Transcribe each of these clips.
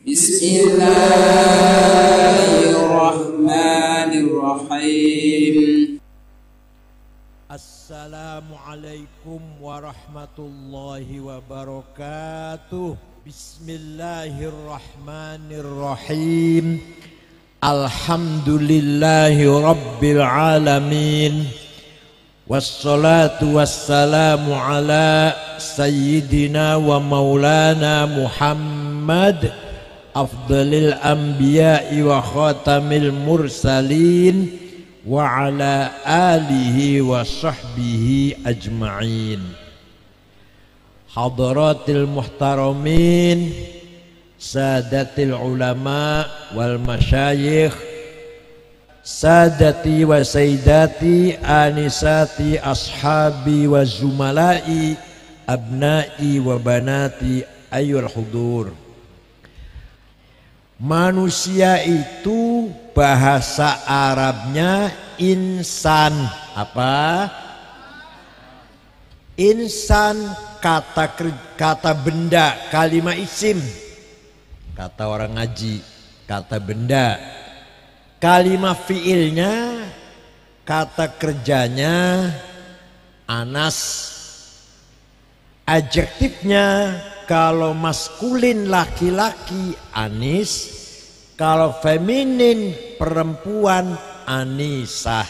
Bismillahirrahmanirrahim. Assalamualaikum warahmatullahi wabarakatuh. Bismillahirrahmanirrahim. Alhamdulillahi rabbil alamin. Wassalatu wassalamu ala sayyidina wa maulana Muhammad afdalil anbiya'i wa khatamil mursalin wa ala alihi wa sahbihi ajma'in. Hadratil muhtaramin, sadatil ulama wal masyayikh, sadati wa sayyidati, anisati ashabi wa zumalai, abnai wa banati, ayyul hudur. Manusia itu bahasa Arabnya insan. Apa? Insan kata benda, kalimat isim. Kata orang ngaji, kata benda. Kalimat fiilnya, kata kerjanya anas. Adjektifnya kalau maskulin laki-laki anis, kalau feminin perempuan anisah.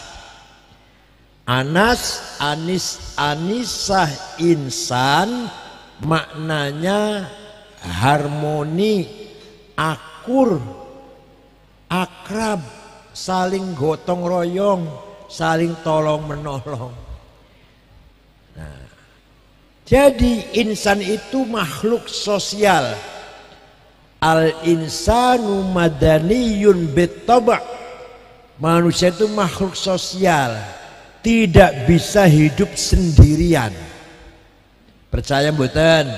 Anas, anis, anisah, insan maknanya harmoni, akur, akrab, saling gotong royong, saling tolong menolong. Nah, jadi insan itu makhluk sosial. Al-insanu madaniyun bittaba'. Manusia itu makhluk sosial, tidak bisa hidup sendirian. Percaya mboten?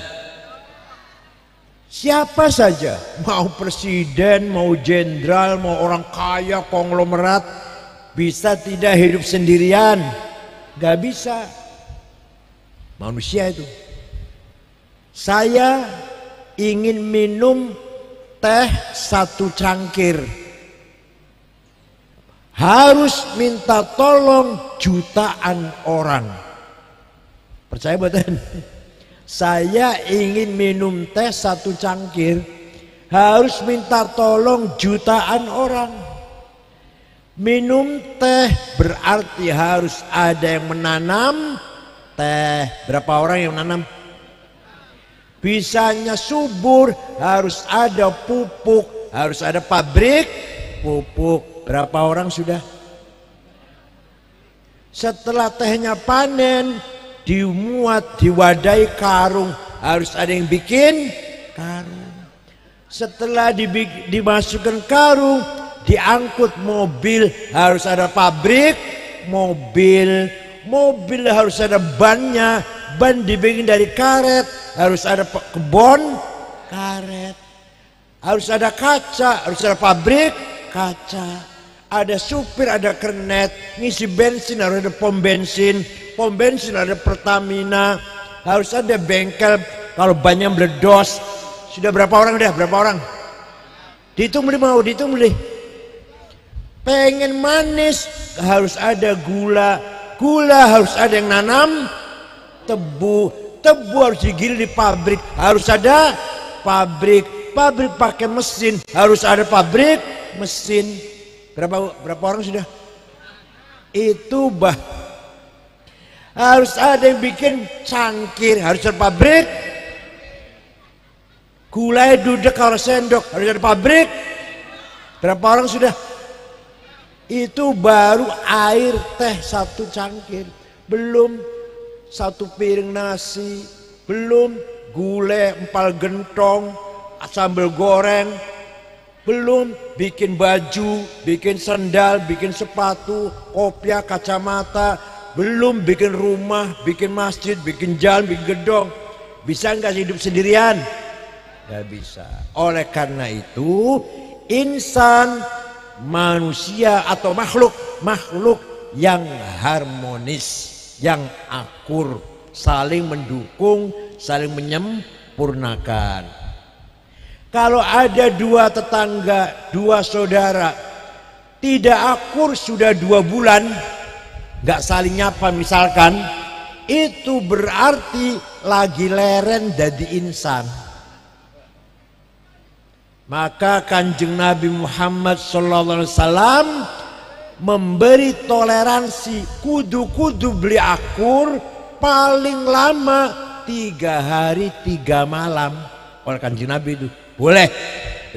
Siapa saja, mau presiden, mau jenderal, mau orang kaya, konglomerat, bisa tidak hidup sendirian? Gak bisa. Manusia itu. Saya ingin minum teh 1 cangkir, harus minta tolong jutaan orang. Percaya betul? Saya ingin minum teh 1 cangkir, harus minta tolong jutaan orang. Minum teh berarti harus ada yang menanam teh. Berapa orang yang menanam? Bisanya subur harus ada pupuk, harus ada pabrik pupuk. Berapa orang sudah? Setelah tehnya panen, dimuat, diwadahi karung, harus ada yang bikin karung. Setelah dimasukkan karung, diangkut mobil, harus ada pabrik mobil. Mobil harus ada bannya, ban dibikin dari karet, harus ada kebun karet. Harus ada kaca, harus ada pabrik kaca. Ada supir, ada kernet, ngisi bensin harus ada pom bensin ada Pertamina, harus ada bengkel kalau banyak meledos. Sudah berapa orang dah? Berapa orang? Dihitung beli, mau dihitung beli. Pengen manis harus ada gula harus ada yang nanam, tebu harus digiling di pabrik, harus ada pabrik pakai mesin, harus ada pabrik mesin. Berapa orang sudah? Itu harus ada yang bikin cangkir, harus ada pabrik. Gulai dudek kalau sendok, harus ada pabrik. Berapa orang sudah? Itu baru air teh 1 cangkir, belum 1 piring nasi, belum gulai, empal gentong, sambal goreng, belum bikin baju, bikin sandal, bikin sepatu, kopiah, kacamata, belum bikin rumah, bikin masjid, bikin jalan, bikin gedung. Bisa nggak hidup sendirian? Nggak bisa. Oleh karena itu insan, manusia atau makhluk yang harmonis, yang akur, saling mendukung, saling menyempurnakan. Kalau ada dua tetangga, dua saudara tidak akur sudah 2 bulan, nggak saling nyapa misalkan, itu berarti lagi leren jadi insan. Maka Kanjeng Nabi Muhammad SAW memberi toleransi, kudu beli akur paling lama 3 hari 3 malam. Oleh Kanjeng Nabi itu boleh.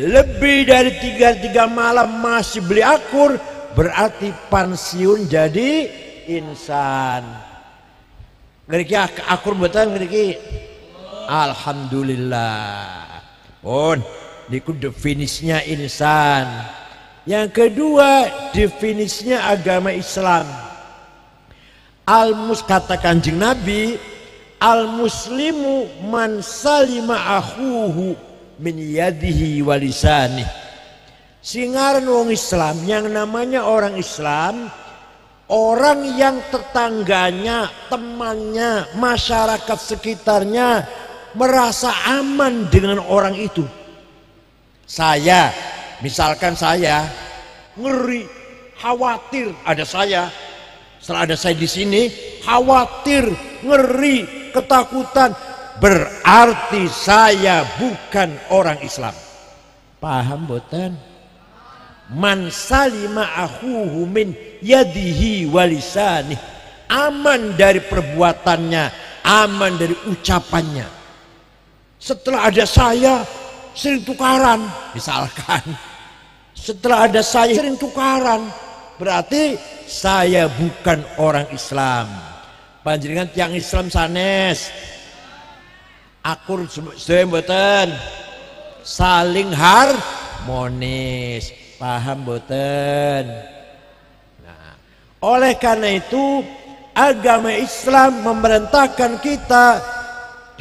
Lebih dari 3 malam masih beli akur, berarti pensiun jadi insan. Ngeriki akur betul ngeriki. Alhamdulillah. Pun niku definisinya insan. Yang kedua definisinya agama Islam. Kata Kanjeng Nabi, al-muslimu man salima akhuhu min yadihi wa lisanih. Singaran wong Islam, yang namanya orang Islam, orang yang tetangganya, temannya, masyarakat sekitarnya merasa aman dengan orang itu. Saya, misalkan saya ngeri, khawatir ada saya. Setelah ada saya di sini, khawatir, ngeri, ketakutan, berarti saya bukan orang Islam. Paham boten? Man salima akhuhu min yadihi walisanih. Aman dari perbuatannya, aman dari ucapannya. Setelah ada saya sering tukaran, misalkan. Setelah ada saya sering tukaran, berarti saya bukan orang Islam. Panjenengan tiang Islam sanes akur sedaya mboten, saling harmonis, paham mboten? Nah, oleh karena itu agama Islam memerintahkan kita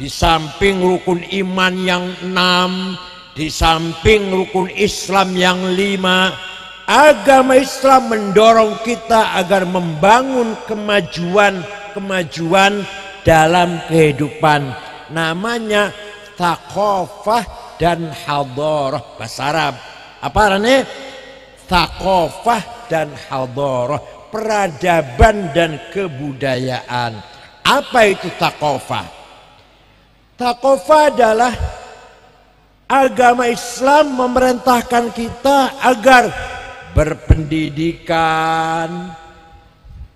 di samping rukun iman yang 6, di samping rukun Islam yang 5, agama Islam mendorong kita agar membangun kemajuan dalam kehidupan. Namanya thaqafah dan hadarah, bahasa Arab. Apa artinya? Thaqafah dan hadarah, peradaban dan kebudayaan. Apa itu thaqafah? Thaqafah adalah agama Islam memerintahkan kita agar berpendidikan,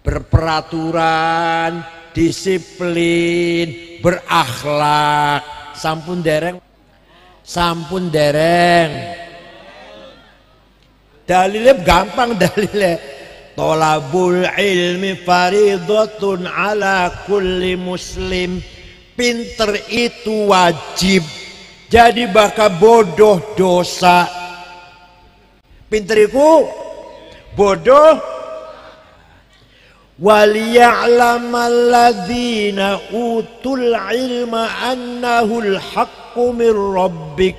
berperaturan, disiplin, berakhlak. Sampun dereng dalilnya gampang. Dalilnya tolabul ilmi faridatun ala kulli muslim. Pinter itu wajib, jadi bakal bodoh dosa. Pinter itu bodoh. وَلِيَعْلَمَ الَّذِينَ أُوتُوا الْعِلْمَ أَنَّهُ الْحَقُّ مِنْ رَبِّكَ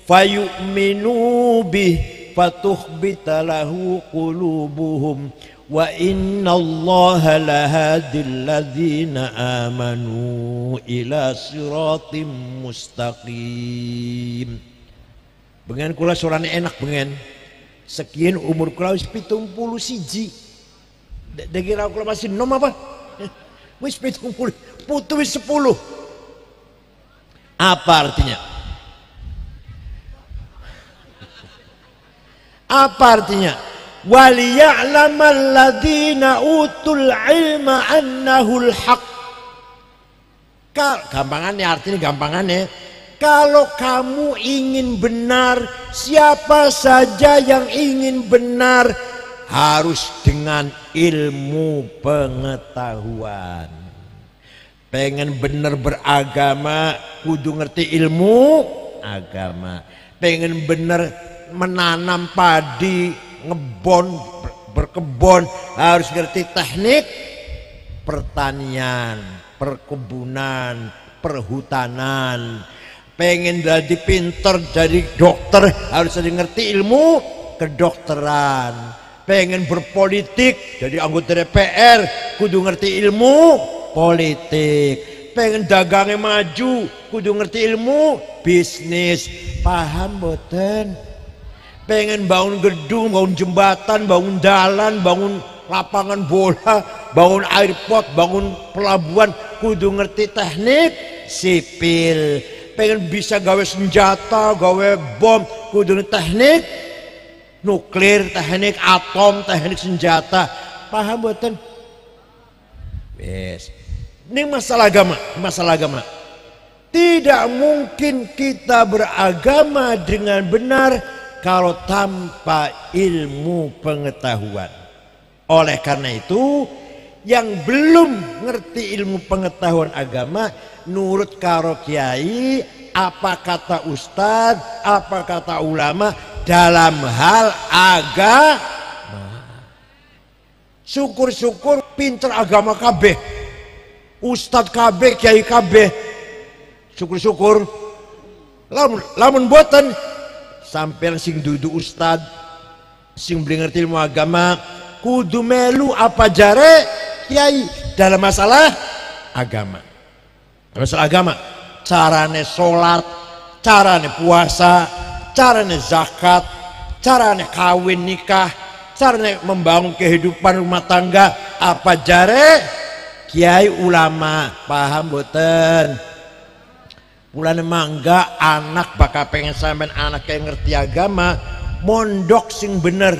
فَيُؤْمِنُوا بِهِ فَتُخْبِتَ لَهُ قُلُوبُهُمْ وَإِنَّ اللَّهَ لَهَادِي الَّذِينَ آمَنُوا إِلَى صِرَاطٍ مُسْتَقِيمٍ. Bengen kula surane enak bengen. Sekian umur kula wis 71. Dikira aku masih nom apa? Wis 70, putu wis 10. Apa artinya? Apa artinya? Waliya'lamal ladzina utul ilma annahul haq. Gampangannya, artinya gampangannya, kalau kamu ingin benar, siapa saja yang ingin benar harus dengan ilmu pengetahuan. Pengen bener beragama kudu ngerti ilmu agama. Pengen bener menanam padi, ngebon, berkebun, harus ngerti teknik pertanian, perkebunan, perhutanan. Pengen jadi pinter, jadi dokter, harus ngerti ilmu kedokteran. Pengen berpolitik, jadi anggota DPR, kudu ngerti ilmu politik. pengen dagangnya maju, kudu ngerti ilmu bisnis. Paham boten? Pengen bangun gedung, bangun jembatan, bangun jalan, bangun lapangan bola, bangun airport, bangun pelabuhan, kudu ngerti teknik sipil. Pengen bisa gawe senjata, gawe bom, kudu teknik nuklir, teknik atom, teknik senjata. Paham boten? Yes. Ini masalah agama, masalah agama. Tidak mungkin kita beragama dengan benar kalau tanpa ilmu pengetahuan. Oleh karena itu, yang belum ngerti ilmu pengetahuan agama, nurut karo kiai, apa kata ustadz, apa kata ulama dalam hal agama. Syukur-syukur pinter agama kabeh, ustadz kabeh, kiai kabeh. Syukur-syukur. Lamun boten, sampai sing dudu ustad, sing beli ngerti ilmu agama, kudu melu apa jare kiai dalam masalah agama. Masalah agama, carane sholat, carane puasa, carane zakat, carane kawin nikah, carane membangun kehidupan rumah tangga, apa jare kiai ulama. Paham boten? Mulane mangga anak bakal pengen sampean anak yang ngerti agama, mondok sing bener.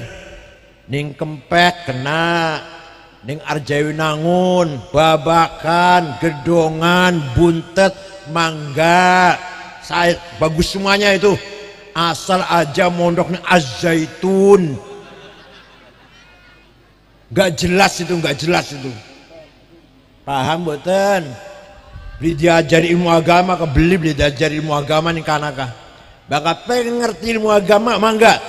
Ning Kempek kena, ning Arjawinangun, Babakan, Gedongan, Buntet, mangga. Saya bagus semuanya itu. Asal aja mondok ning Az-Zaitun. Gak jelas itu, gak jelas itu. Paham boten? Beli diajari ilmu agama, beli diajari ilmu agama nih kanaka. Bakal pengen ngerti ilmu agama, mangga.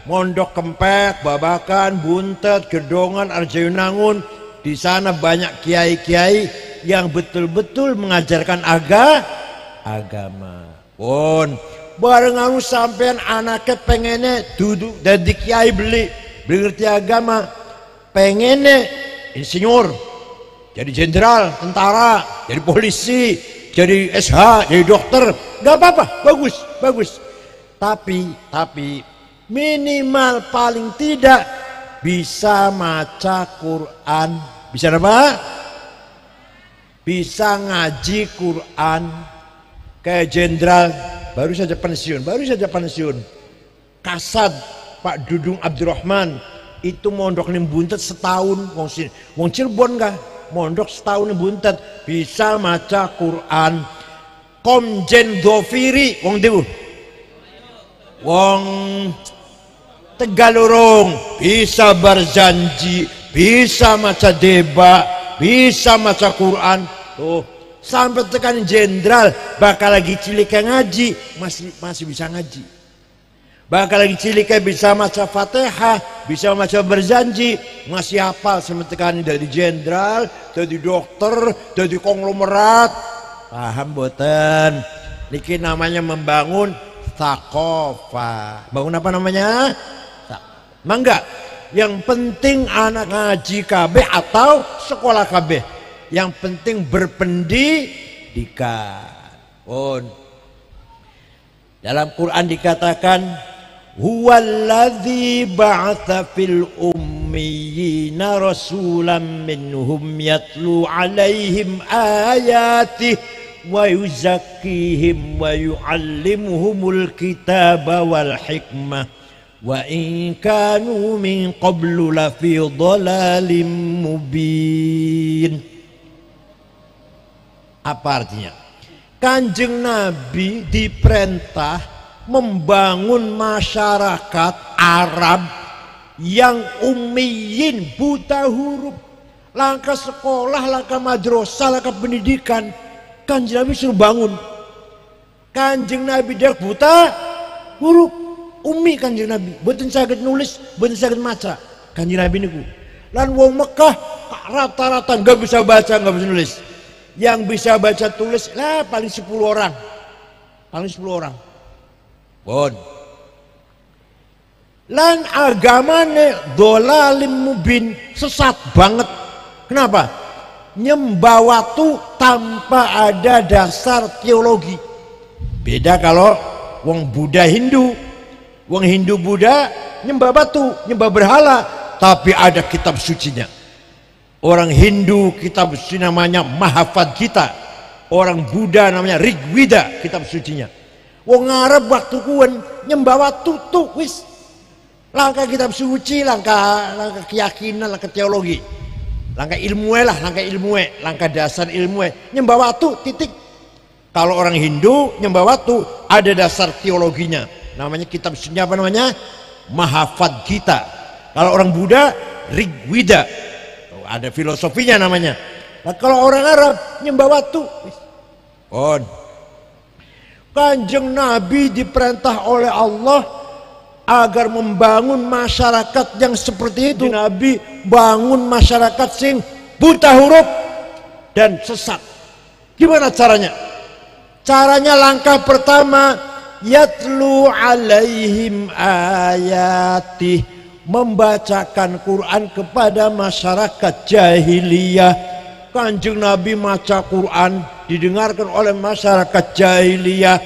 Mondok Kempek, Babakan, Buntet, Gedongan, Arjawinangun. Di sana banyak kiai-kiai yang betul-betul mengajarkan agama. Pun bareng anu sampean anaknya pengennya duduk dari kiai beli ngerti agama, pengennya insinyur, jadi jenderal, tentara, jadi polisi, jadi SH, jadi dokter, gak apa-apa, bagus. Tapi minimal paling tidak bisa maca Quran, bisa apa? Bisa ngaji Quran. Kayak jenderal baru saja pensiun. Kasad Pak Dudung Abdurrahman itu mondok ning Buntet setahun, wong Cirebon kah? Mondok setahun Buntet, bisa maca Quran. Komjen Doviri wong dewu, wong Tegalurung, bisa berjanji, bisa maca deba, bisa maca Quran. Tuh sampai tekan jenderal bakal lagi cilik ngaji, masih bisa ngaji. Bakal lagi cilik bisa maca Fatihah, bisa maca berjanji, masih hafal sementekan dari jenderal, dari dokter, dari konglomerat. Paham boten? Niki namanya membangun thaqafah. Bangun apa namanya? Mangga. Yang penting anak ngaji kabeh atau sekolah kabeh. Yang penting berpendidikan. Dalam Quran dikatakan, huwallazi ba'atsa fil ummiyina rasulan minhum yatlu alaihim ayatihi wa yuzakkihim wa yu'allimuhumul kitaba wal hikmah wa in kanu min qablu lafi dhalalin mubin. Apa artinya? Kanjeng Nabi diperintah membangun masyarakat Arab yang ummiyin, buta huruf, langkah sekolah, langkah madrasah, langkah pendidikan. Kanjeng Nabi suruh bangun. Kanjeng Nabi dia buta huruf, ummi kanjeng Nabi, boten saged nulis, boten saged maca. Kanjeng Nabi niku. Lan wong Mekah rata-rata nggak bisa baca, nggak bisa nulis. Yang bisa baca tulis lah paling 10 orang. Paling 10 orang. Bon. Lan agamane dhalalim mubin, sesat banget. Kenapa? nyembah watu tanpa ada dasar teologi. Beda kalau wong Buddha Hindu. Wong Hindu Buddha nyembah batu, nyembah berhala, tapi ada kitab sucinya. Orang Hindu kitab suci namanya Mahavad Gita. Orang Buddha namanya Rigveda kitab sucinya. Wong Arab waktu kuwen nyembah watu tuh wis langkah kitab suci, langkah keyakinan, langkah teologi, langkah ilmu lah, langkah dasar ilmu nyembah watu titik. Kalau orang Hindu nyembah watu ada dasar teologinya, namanya kitab suci apa namanya? Mahavad Gita. Kalau orang Buddha Rigveda, ada filosofinya namanya. Nah, kalau orang Arab nyembah watu, Kanjeng Nabi diperintah oleh Allah agar membangun masyarakat yang seperti itu. Nabi bangun masyarakat sing buta huruf dan sesat. Gimana caranya? Caranya langkah pertama, yatlu alaihim ayatih, membacakan Quran kepada masyarakat jahiliyah. Kanjeng Nabi maca Quran didengarkan oleh masyarakat jahiliyah.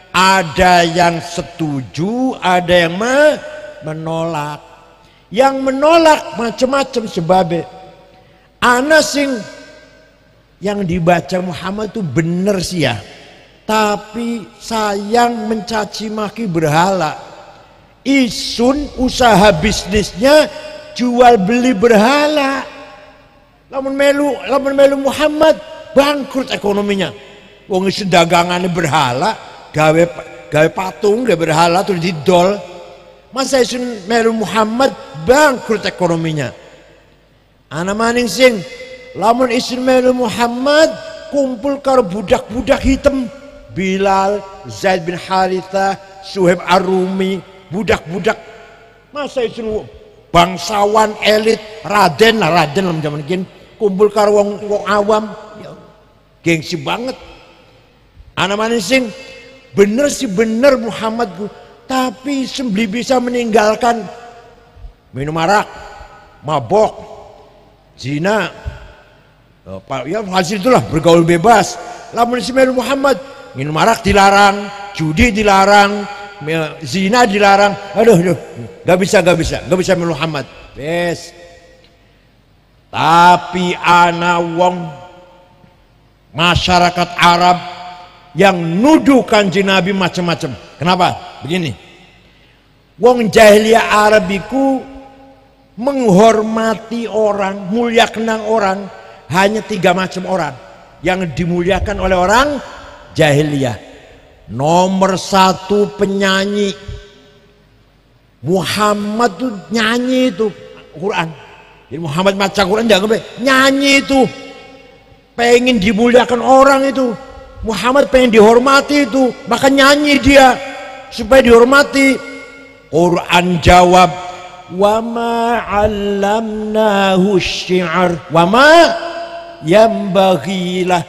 Ada yang setuju, ada yang menolak. Yang menolak macam-macam sebabnya. Ana sing yang dibaca Muhammad itu bener sih ya, tapi sayang mencaci maki berhala. Isun usaha bisnisnya jual beli berhala. Lamun melu Muhammad bangkrut ekonominya. Wong isun dagangannya berhala, gawe patung, gawe berhala terus didol. Masa isun melu Muhammad bangkrut ekonominya. Ana maning sing lamun isun melu Muhammad kumpul karo budak-budak hitam, Bilal, Zaid bin Harithah, Suhaib Ar-Rumi, budak-budak. Masa isun bangsawan elit, Raden lah zaman kini kumpul karo wong awam, ya, gengsi banget. Ana maning sing bener sih bener Muhammad, tapi sembeli bisa meninggalkan minum arak, mabok, zina, ya hasil itulah bergaul bebas. Lamun Ismail Muhammad minum arak dilarang, judi dilarang, zina dilarang. Aduh, gak bisa minum Muhammad. Yes. Tapi ana wong masyarakat Arab yang nuduh Kanjeng Nabi macam-macam. Kenapa? Begini. Wong jahiliyah Arab iku menghormati orang, muliakan orang hanya 3 macam orang yang dimuliakan oleh orang jahiliyah. Nomor 1 penyanyi. Muhammad tuh nyanyi itu Quran. Jadi Muhammad baca Quran jangan nyanyi itu. Pengen dimuliakan orang itu. Muhammad pengen dihormati itu, maka nyanyi dia supaya dihormati. Quran jawab, wa ma 'allamnahu syi'r wa ma yambaghilah.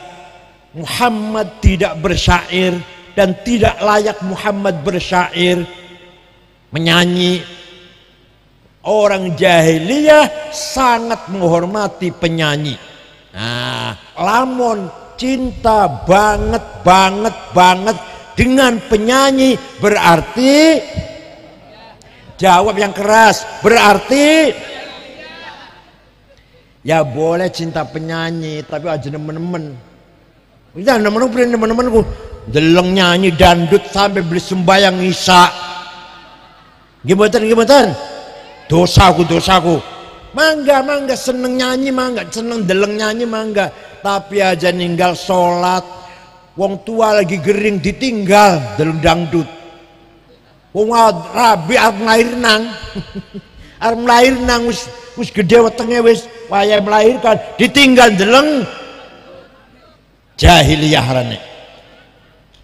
Muhammad tidak bersyair dan tidak layak Muhammad bersyair, menyanyi. Orang jahiliyah sangat menghormati penyanyi. Nah, lamun cinta banget dengan penyanyi berarti jawab yang keras, berarti ya boleh cinta penyanyi tapi aja nemen-nemen. Kita nemen-nemen deleng nyanyi dandut sampai beli sembayang isya. Gimana? Dosaku. Mangga seneng nyanyi, mangga seneng deleng nyanyi, mangga. Tapi aja ninggal sholat. Wong tua lagi gering ditinggal deleng dangdut. Wong rabi arep melahirnang. Arep melahirnang wis gede wetenge wis wayah melahirkan ditinggal deleng jahiliyah rane.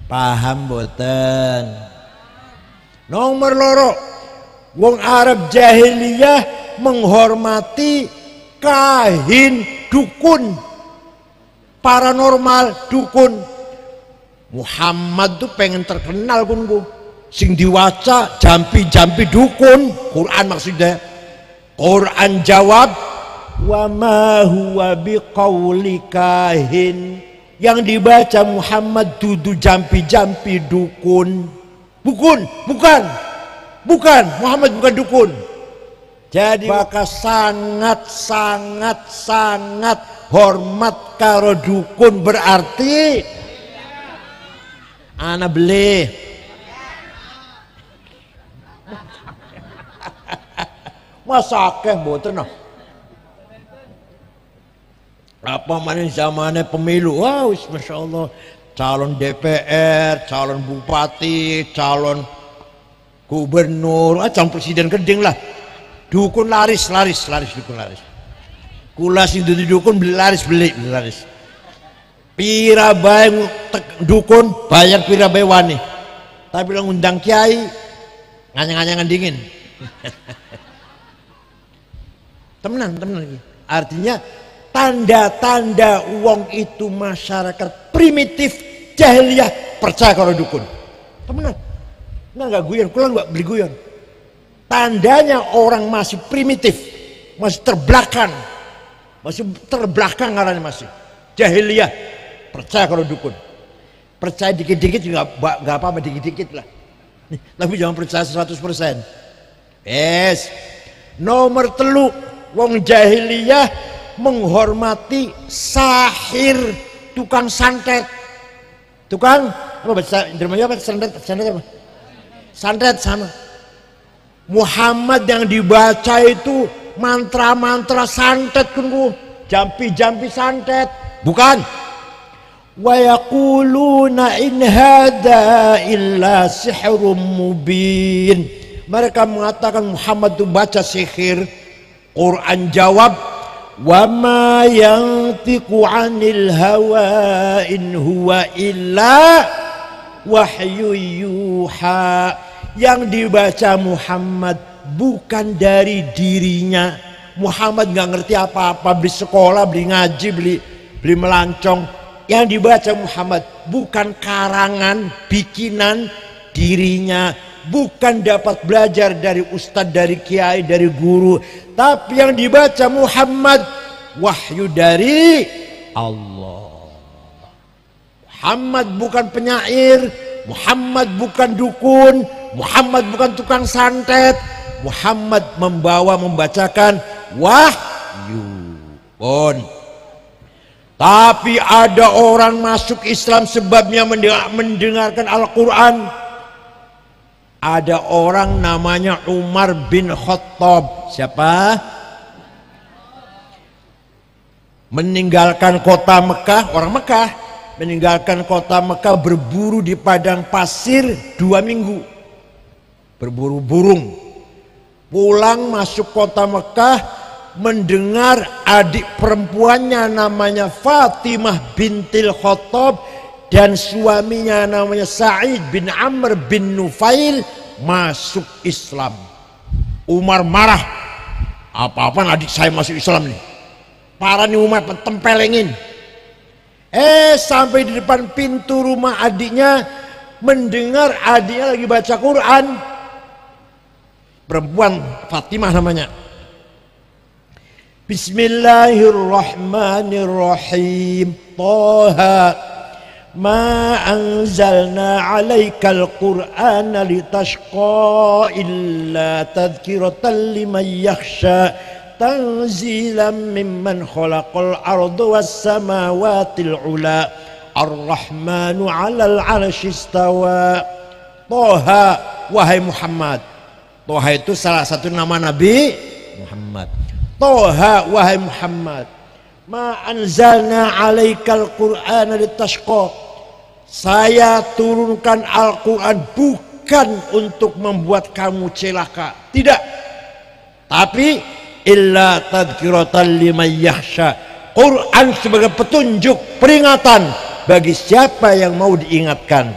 Paham boten? Nomor loro, wong Arab jahiliyah menghormati kahin, dukun, paranormal, dukun. Muhammad tuh pengen terkenal kunku, sing diwaca jampi dukun. Quran maksudnya. Quran jawab, wa ma huwa biqauli kahin. Yang dibaca Muhammad dudu jampi-jampi dukun. Bukan Muhammad bukan dukun. Jadi maka sangat hormat karo dukun, berarti ana beli. Masa akeh mboten noh. Apa mana zamannya pemilu, wow, masya Allah, calon DPR, calon bupati, calon gubernur, calon presiden keding lah, dukun laris dukun laris. Kula sing dudu dukun beli laris. Pira bae dukun bayar pira bae wani, tapi lo ngundang kiai nganyang-nganyangan dingin. temenan artinya tanda-tanda uang itu masyarakat primitif jahiliyah percaya kalau dukun. Temenan nggak guyon, kula nggak beli guyon. Tandanya orang masih primitif, masih terbelakang karena masih jahiliyah percaya kalau dukun. Percaya dikit-dikit juga nggak apa-apa, dikit-dikit lah, tapi jangan percaya 100%. Yes. Nomor telu, wong jahiliyah menghormati sahir, tukang santet. Tukang apa bahasa Indonesia apa? Santet apa? Santet sama. Muhammad yang dibaca itu mantra-mantra santet kunggu, jampi-jampi santet. Bukan. Wa yaquluna in hadza illa sihrun mubin. Mereka mengatakan Muhammad itu baca sihir. Quran jawab, wa ma yantiqu 'anil hawa in huwa illa wahyu yuha. Yang dibaca Muhammad bukan dari dirinya. Muhammad nggak ngerti apa-apa, beli sekolah, beli ngaji, beli melancong. Yang dibaca Muhammad bukan karangan bikinan dirinya, bukan dapat belajar dari ustadz, dari kiai, dari guru, tapi yang dibaca Muhammad wahyu dari Allah. Muhammad bukan penyair, Muhammad bukan dukun, Muhammad bukan tukang santet. Muhammad membacakan wahyu. Tapi ada orang masuk Islam sebabnya mendengarkan Al-Quran. Ada orang namanya Umar bin Khattab. Siapa? Meninggalkan kota Mekah, orang Mekah meninggalkan kota Mekah, berburu di padang pasir 2 minggu, berburu burung. Pulang masuk kota Mekah, mendengar adik perempuannya namanya Fatimah bintil Khattab dan suaminya namanya Sa'id bin Amr bin Nufail masuk Islam. Umar marah, apa-apaan adik saya masuk Islam nih, parah nih Umar, tempelengin. Sampai di depan pintu rumah adiknya, mendengar adiknya lagi baca Quran. Perempuan Fatimah namanya. Bismillahirrahmanirrahim. Taha ma anzalna 'alaikal qur'ana litashqa illa tadhkiratan liman yakhsha tanzilan mimman khalaqal arda was samawatil ula ar-rahmanu 'alal 'arsy istawa. Taha, wahai Muhammad. Taha itu salah satu nama Nabi Muhammad. Taha, wahai Muhammad, ma anzalna 'alaikal qur'ana litashqa. Saya turunkan Al-Quran bukan untuk membuat kamu celaka, tidak, tapi illa tadhkiratan liman yakhsha. Quran sebagai petunjuk, peringatan bagi siapa yang mau diingatkan.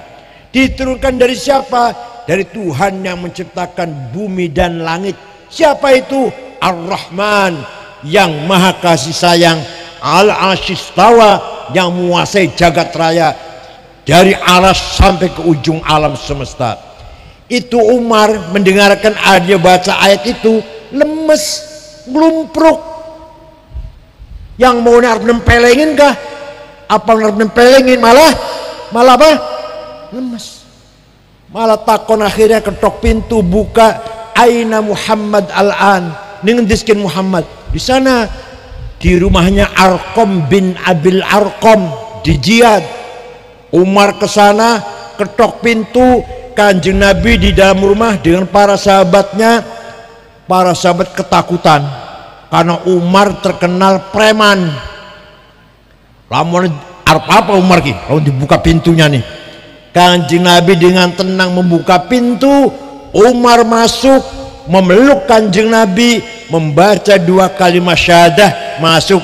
Diturunkan dari siapa? Dari Tuhan yang menciptakan bumi dan langit. Siapa itu? Ar-Rahman, yang maha kasih sayang, Al-'arsy istawa, yang menguasai jagat raya dari aras sampai ke ujung alam semesta. Itu Umar mendengarkan dia baca ayat itu lemes, ngelumpruk. Yang mau arep nempelengin kah? Apa arep nempelengin malah apa? Lemes. Malah takon akhirnya ketok pintu buka, aina Muhammad al-an? Ning diskin Muhammad. Di sana di rumahnya Arqam bin Abil Arqam di Jihad. Umar ke sana, ketok pintu, Kanjeng Nabi di dalam rumah dengan para sahabatnya. Para sahabat ketakutan karena Umar terkenal preman. Lamun apa Umar ki? Kalau dibuka pintunya nih, Kanjeng Nabi dengan tenang membuka pintu. Umar masuk, memeluk Kanjeng Nabi, membaca 2 kalimat syahadah, masuk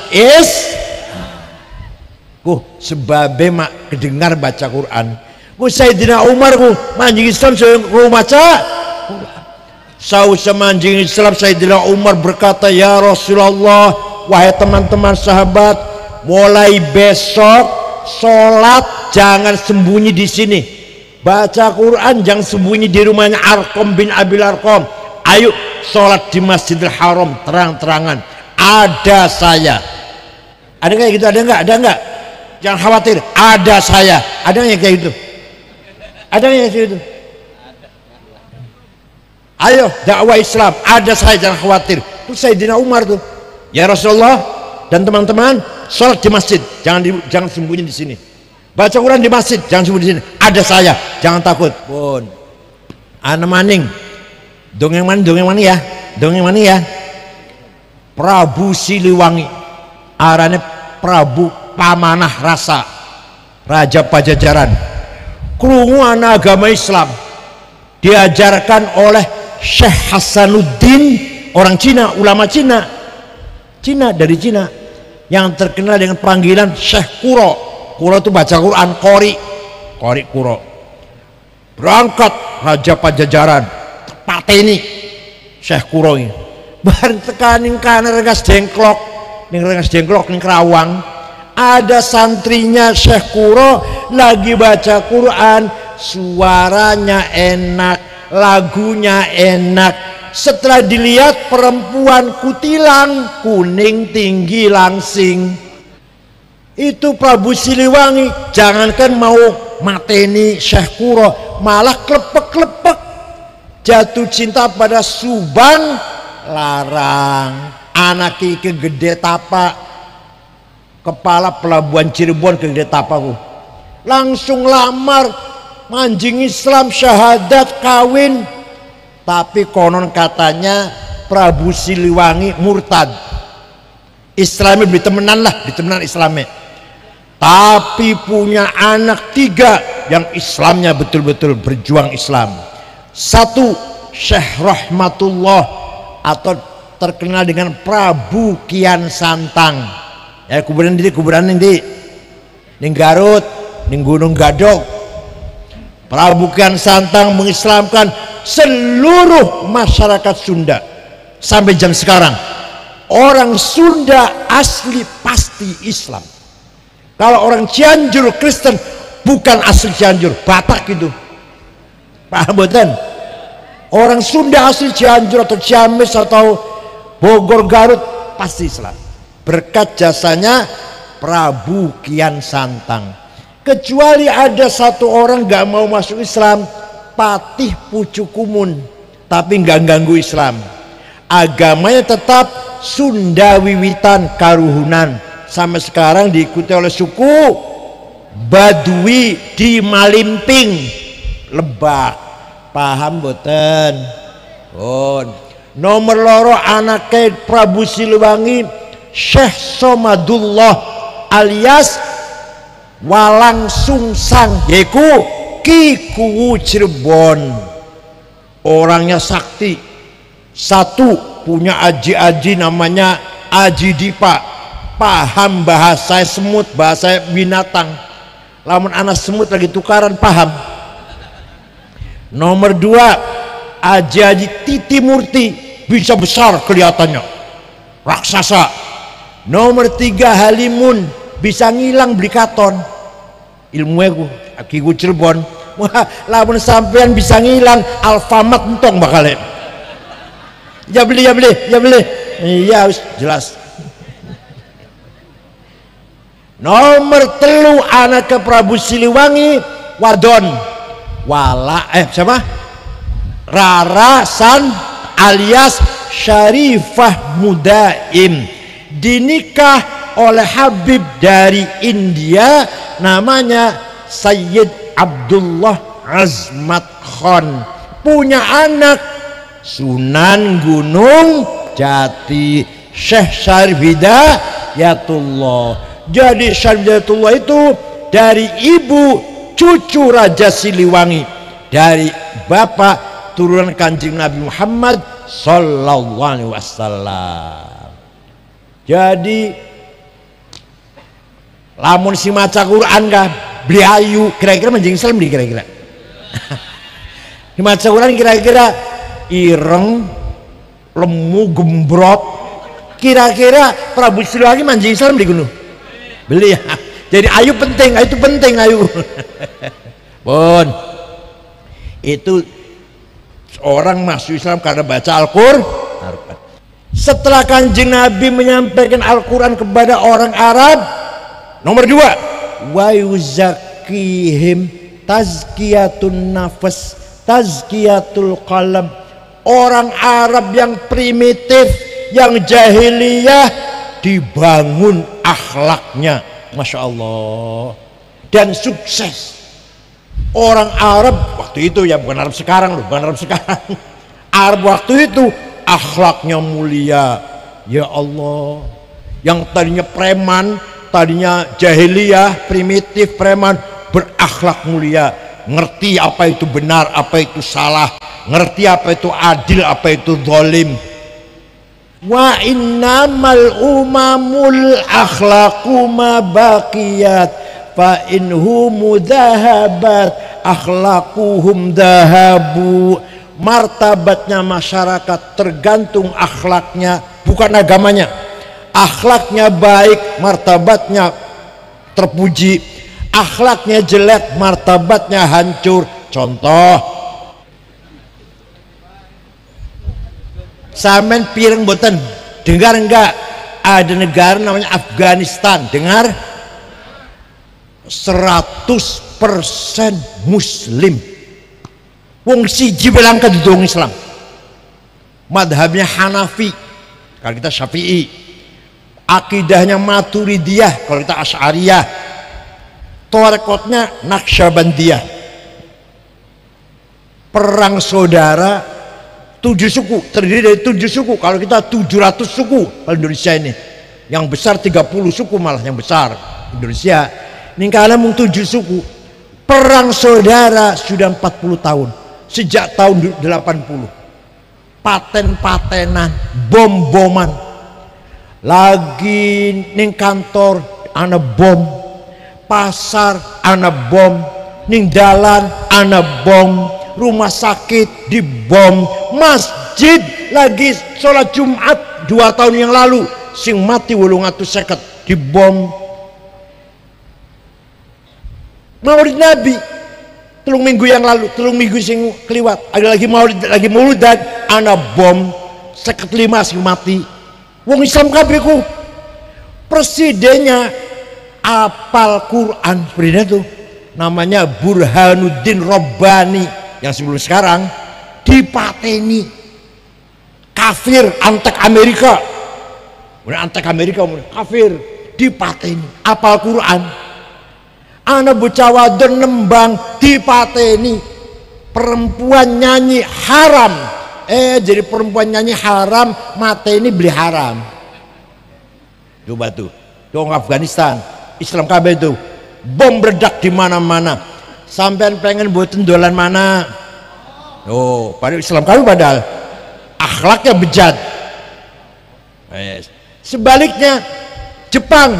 sebabe mak kedengar baca Quran. Sayyidina Umar manjing Islam saya baca Sausah manjing Islam. Sayyidina Umar berkata, ya Rasulullah, wahai teman-teman sahabat, mulai besok sholat jangan sembunyi di sini, baca Quran jangan sembunyi di rumahnya Arqam bin Abil Arqam. Ayo sholat di Masjidil Haram terang-terangan, ada saya. Ada kayak gitu? Ada enggak? Jangan khawatir, ada saya. Ada yang kayak gitu? Ada yang kayak gitu? Ayo dakwah Islam, ada saya, jangan khawatir. Itu Sayyidina Umar tuh. Ya Rasulullah dan teman-teman, sholat di masjid, jangan sembunyi di sini. Baca Quran di masjid, jangan sembunyi di sini. Ada saya, jangan takut. Pun. Ana maning. Dongeng mana ya? Prabu Siliwangi. Arane Prabu Pamanah Rasa, Raja Pajajaran. Krungu ana agama Islam diajarkan oleh Syekh Hasanuddin, orang Cina, ulama Cina dari Cina, yang terkenal dengan panggilan Syekh Kuro. Kuro itu baca Quran, Qori Kuro. Berangkat Raja Pajajaran, pateni Syekh Kuro ini. Bareng tekaning kana Rengas Dengklok ning Kerawang, ada santrinya Syekh Kuro lagi baca Quran, suaranya enak, lagunya enak. Setelah dilihat perempuan kutilang, kuning tinggi langsing. Itu Prabu Siliwangi jangankan mau mateni Syekh Kuro, malah klepek-klepek, jatuh cinta pada Subang. Larang anak iki gede tapak, kepala pelabuhan Cirebon ke gede tapak, langsung lamar, manjing Islam, syahadat, kawin. Tapi konon katanya Prabu Siliwangi murtad, Islamnya ditemenan Islamnya. Tapi punya anak 3 yang Islamnya betul-betul berjuang Islam. 1 Syekh Rahmatullah atau terkenal dengan Prabu Kian Santang. Ya kuburan ini ning Garut, ning Gunung Gadog. Prabu Kian Santang mengislamkan seluruh masyarakat Sunda. Sampai jam sekarang orang Sunda asli pasti Islam. Kalau orang Cianjur Kristen bukan asli Cianjur, Batak gitu. Paham boten? Orang Sunda asli Cianjur atau Ciamis atau Bogor, Garut pasti Islam. Berkat jasanya Prabu Kian Santang. Kecuali ada 1 orang gak mau masuk Islam, Patih Pucukumun, tapi gak ganggu Islam. Agamanya tetap Sunda Wiwitan Karuhunan. Sampai sekarang diikuti oleh suku Badui di Malimping, Lebak. Paham boten? Nomor 2 anaknya Prabu Siliwangi, Syekh Somadullah alias Walang Sungsang, yaitu Ki Kuwu Cirebon. Orangnya sakti. 1 punya aji-aji namanya Aji Dipa, paham bahasa semut, bahasa binatang. Lamun anak semut lagi tukaran paham. Nomor 2 Aji Titi Murti, bisa besar kelihatannya, raksasa. Nomor 3 Halimun, bisa ngilang beli katon. Ilmu aku Cirebon. Wah, lamun sampean bisa ngilang Alfamart entong bakal. Ya beli. Iya jelas. Nomor telu anak ke Prabu Siliwangi wadon siapa? Rarasan alias Syarifah Mudaim, dinikah oleh Habib dari India namanya Sayyid Abdullah Azmat Khan. Punya anak Sunan Gunung Jati, Syekh Syarif Hidayatullah. Jadi Syarif Hidayatullah itu dari ibu cucu Raja Siliwangi, dari bapak turunan Kanjeng Nabi Muhammad sallallahu alaihi wasallam. Jadi lamun si maca Quran kah beli ayu kira-kira menjing Islam di kira-kira si maca Quran kira-kira ireng lemu gembrot, kira-kira Prabu Siliwangi manjing Islam di gunung beli ya. Jadi ayu penting, ayu itu penting ayu pun itu orang masuk Islam karena baca Al-Quran. Setelah Kanjeng Nabi menyampaikan Al-Quran kepada orang Arab, nomor dua, wa yuzakihim tazkiyatun nafas tazkiyatul qalam. Orang Arab yang primitif, yang jahiliyah, dibangun akhlaknya, Masya Allah, dan sukses. Orang Arab waktu itu, ya bukan Arab sekarang loh, bukan Arab sekarang. Arab waktu itu akhlaknya mulia, ya Allah. Yang tadinya preman, tadinya jahiliyah, primitif, preman, berakhlak mulia, ngerti apa itu benar, apa itu salah, ngerti apa itu adil, apa itu zalim. Wa innamal umamul akhlaqu ma baqiyat fa inhum dhahabat akhlaquhum dhahabu. Martabatnya masyarakat tergantung akhlaknya, bukan agamanya. Akhlaknya baik, martabatnya terpuji. Akhlaknya jelek, martabatnya hancur. Contoh, samen pireng boten dengar enggak ada negara namanya Afghanistan? Dengar? 100% muslim. Wong siji bilang kedudung Islam. Madhabnya Hanafi, kalau kita Syafi'i. Akidahnya Maturidiyah, kalau kita Asy'ariyah. Torekotnya Naqsyabandiyah. Perang saudara 7 suku, terdiri dari 7 suku. Kalau kita 700 suku kalau Indonesia ini. Yang besar 30 suku malah yang besar Indonesia. Ini kalian mung 7 suku. Perang saudara sudah 40 tahun. Sejak tahun 80. Paten-patenan, bom-boman. Lagi ning kantor ana bom, pasar ana bom, ning dalan ana bom, rumah sakit dibom, masjid lagi sholat Jumat 2 tahun yang lalu sing mati 850 dibom. Maulid Nabi 3 minggu yang lalu, 3 minggu sing keliwat, ada lagi maulid, lagi maulidan, ana bom 55 sing mati. Wong Islam kabeh ku. Presidennya apal Quran, presiden itu namanya Burhanuddin Rabbani yang sebelum sekarang dipateni kafir, antek Amerika, udah antek Amerika, kafir, dipateni apal Quran. Anak bocah wadon nembang dipateni, perempuan nyanyi haram, jadi perempuan nyanyi haram, mateni beli haram. Coba tuh Afghanistan Islam kabeh itu bom meledak di mana-mana. Sampean pengen buatin dolan mana? Oh, pada Islam kabeh padahal akhlaknya bejat. Sebaliknya Jepang,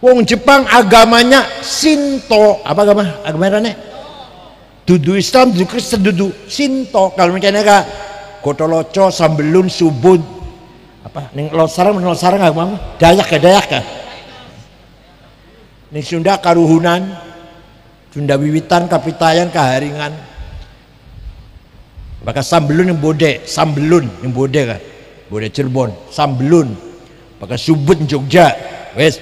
wong Jepang agamanya Shinto. Apa agamanya? Dudu Islam, dudu Kristen, dudu Shinto. Kalau misalnya kak Kotoloco, Sambelun, Subud, apa ning losarang agama Dayak ya. Ning Sunda Karuhunan, Sunda Wiwitan, Kapitayan, Kaharingan. Maka Sambelun yang Bode, Sambelun yang Bode kan, Bode Cirebon, Sambelun. Maka Subud Jogja, wes.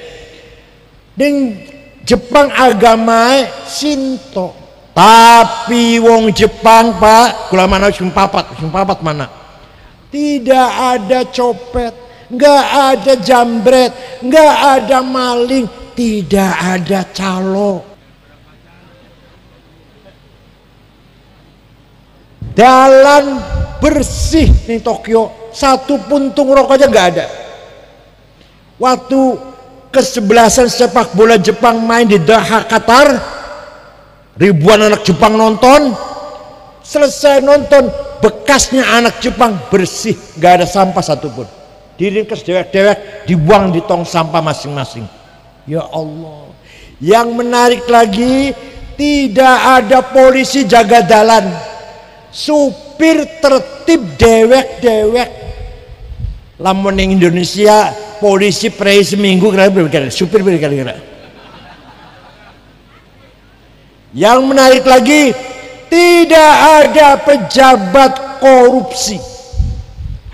Ding Jepang agama Shinto. Tapi wong Jepang Pak, kula mana papat mana? Tidak ada copet, nggak ada jambret, nggak ada maling, tidak ada calo. Jalan bersih nih Tokyo, satu puntung rokok aja nggak ada. Waktu kesebelasan sepak bola Jepang main di Doha Qatar, ribuan anak Jepang nonton. Selesai nonton, bekasnya anak Jepang bersih, nggak ada sampah satupun. Diringkas dewek-dewek, dibuang di tong sampah masing-masing. Ya Allah. Yang menarik lagi, tidak ada polisi jaga jalan. Supir tertib dewek-dewek. Lamun ning Indonesia polisi prei seminggu kira-kira supir kira-kira. Yang menarik lagi, tidak ada pejabat korupsi.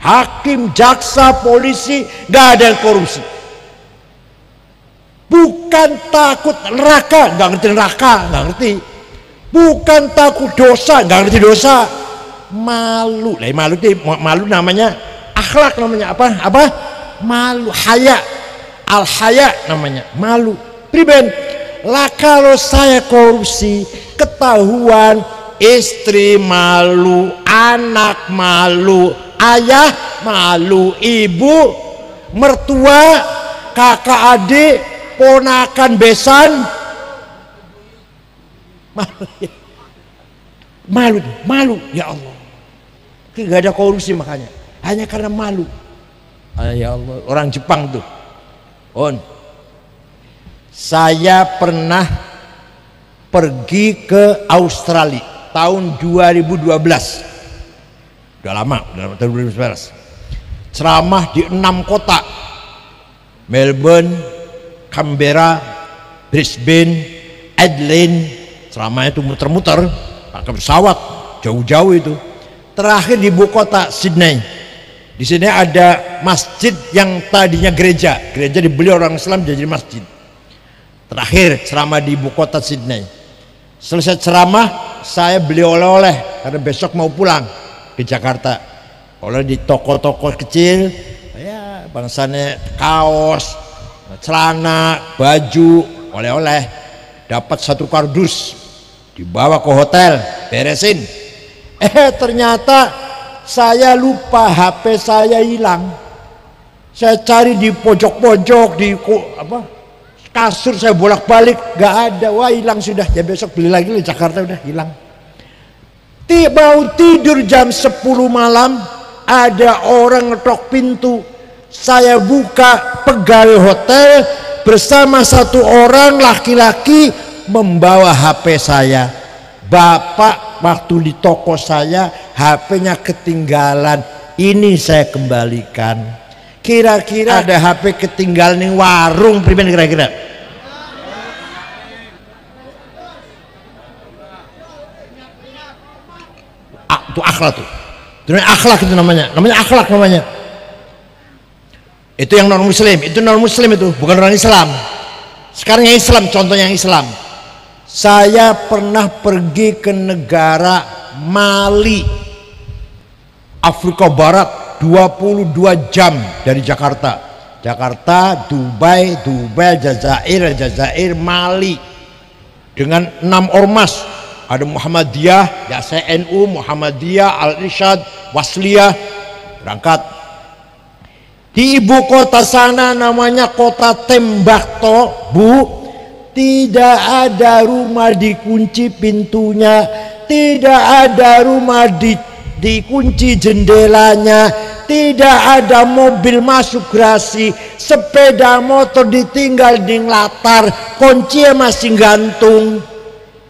Hakim, jaksa, polisi, nggak ada yang korupsi. Bukan takut neraka, nggak ngerti neraka, nggak ngerti. Bukan takut dosa, nggak ngerti dosa. Malu, malu namanya akhlak, namanya apa? Malu, haya, al haya namanya, malu. Priben, lah kalau saya korupsi, ketahuan, istri malu, anak malu, ayah malu, ibu, mertua, kakak adik, ponakan besan, malu, ya Allah. Tidak ada korupsi makanya, hanya karena malu. Ya Allah, orang Jepang tuh. Saya pernah pergi ke Australia tahun 2012. Udah lama, tahun 2012. Ceramah di 6 kota. Melbourne, Canberra, Brisbane, Adelaide. Ceramahnya itu muter-muter pakai pesawat jauh-jauh itu. Terakhir di ibu kota Sydney. Di sini ada masjid yang tadinya gereja dibeli orang Islam jadi masjid. Terakhir ceramah di ibu kota Sydney. Selesai ceramah, saya beli oleh-oleh karena besok mau pulang ke Jakarta. Oleh di toko-toko kecil, ya bangsanya kaos, celana, baju, oleh-oleh. Dapat 1 kardus, dibawa ke hotel, beresin. Ternyata saya lupa HP saya hilang. Saya cari di pojok-pojok, di kasur saya bolak-balik, gak ada. Wah, hilang sudah. Ya besok beli lagi di Jakarta, udah hilang. Mau tidur jam 10 malam, ada orang ngetok pintu. Saya buka, pegawai hotel bersama 1 orang laki-laki membawa HP saya. Bapak, waktu di toko saya HP-nya ketinggalan, ini saya kembalikan. Kira-kira ada HP ketinggalan di warung priben kira-kira? Itu akhlak tuh. Itu akhlak itu namanya akhlak namanya. Itu yang non muslim, itu non muslim itu, bukan orang Islam. Sekarang yang Islam, contohnya yang Islam. Saya pernah pergi ke negara Mali, Afrika Barat, 22 jam dari Jakarta. Jakarta, Dubai, Jazair, Mali. Dengan 6 ormas. Ada Muhammadiyah, YSNU, Muhammadiyah, Al-Irsyad, Wasliyah. Berangkat. Di ibu kota sana namanya kota Tembakto, Bu. Tidak ada rumah dikunci pintunya, tidak ada rumah dikunci jendelanya, tidak ada mobil masuk garasi, sepeda motor ditinggal di latar, kuncinya masih gantung.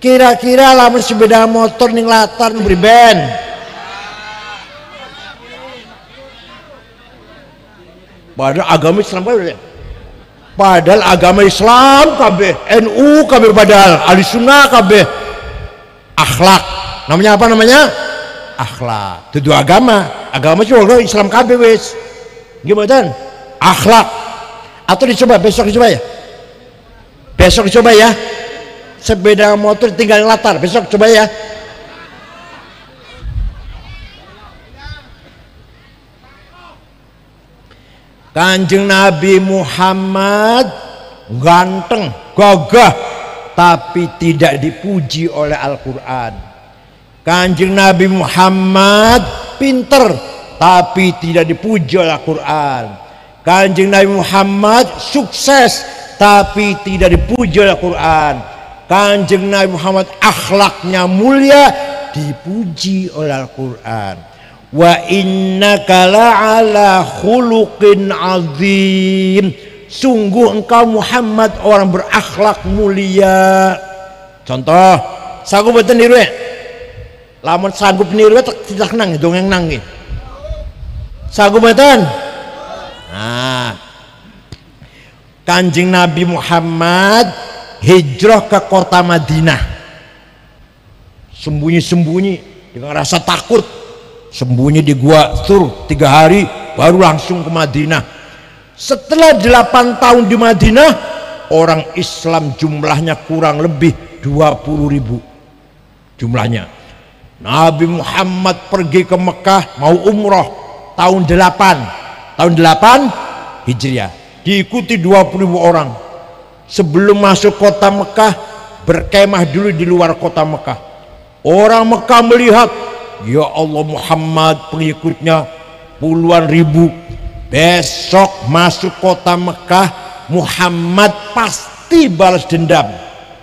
Kira-kira lamun sepeda motor ning latar beri ben. Padahal agama Islam kabeh. Padahal agama Islam kabeh, NU kabeh, padahal ahli sunnah kabeh. Akhlak. Namanya apa namanya? Akhlak. Itu dua agama. Agama juga Islam kabeh wis. Gimana? Akhlak. Atau dicoba besok dicoba ya. Besok coba ya, sepeda motor tinggal latar, besok coba ya. Kanjeng Nabi Muhammad ganteng, gagah, tapi tidak dipuji oleh Al-Quran. Kanjeng Nabi Muhammad pinter, tapi tidak dipuji oleh Al-Quran. Kanjeng Nabi Muhammad sukses, tapi tidak dipuji oleh Al-Quran. Kanjeng Nabi Muhammad akhlaknya mulia, dipuji oleh Al-Quran. Wa innaka la'ala khuluqin azim, sungguh engkau Muhammad orang berakhlak mulia. Contoh, sanggup betul niru ya? Lamun sanggup niru tidak nang dongeng nang nggih. Sanggup betul? Nah, Kanjeng Nabi Muhammad hijrah ke kota Madinah, sembunyi-sembunyi dengan rasa takut, sembunyi di gua Thur 3 hari baru langsung ke Madinah. Setelah 8 tahun di Madinah, orang Islam jumlahnya kurang lebih 20.000 jumlahnya. Nabi Muhammad pergi ke Mekah mau umroh tahun 8 Hijriah, diikuti 20.000 orang. Sebelum masuk kota Mekah, berkemah dulu di luar kota Mekah. Orang Mekah melihat, ya Allah, Muhammad pengikutnya puluhan ribu. Besok masuk kota Mekah, Muhammad pasti balas dendam.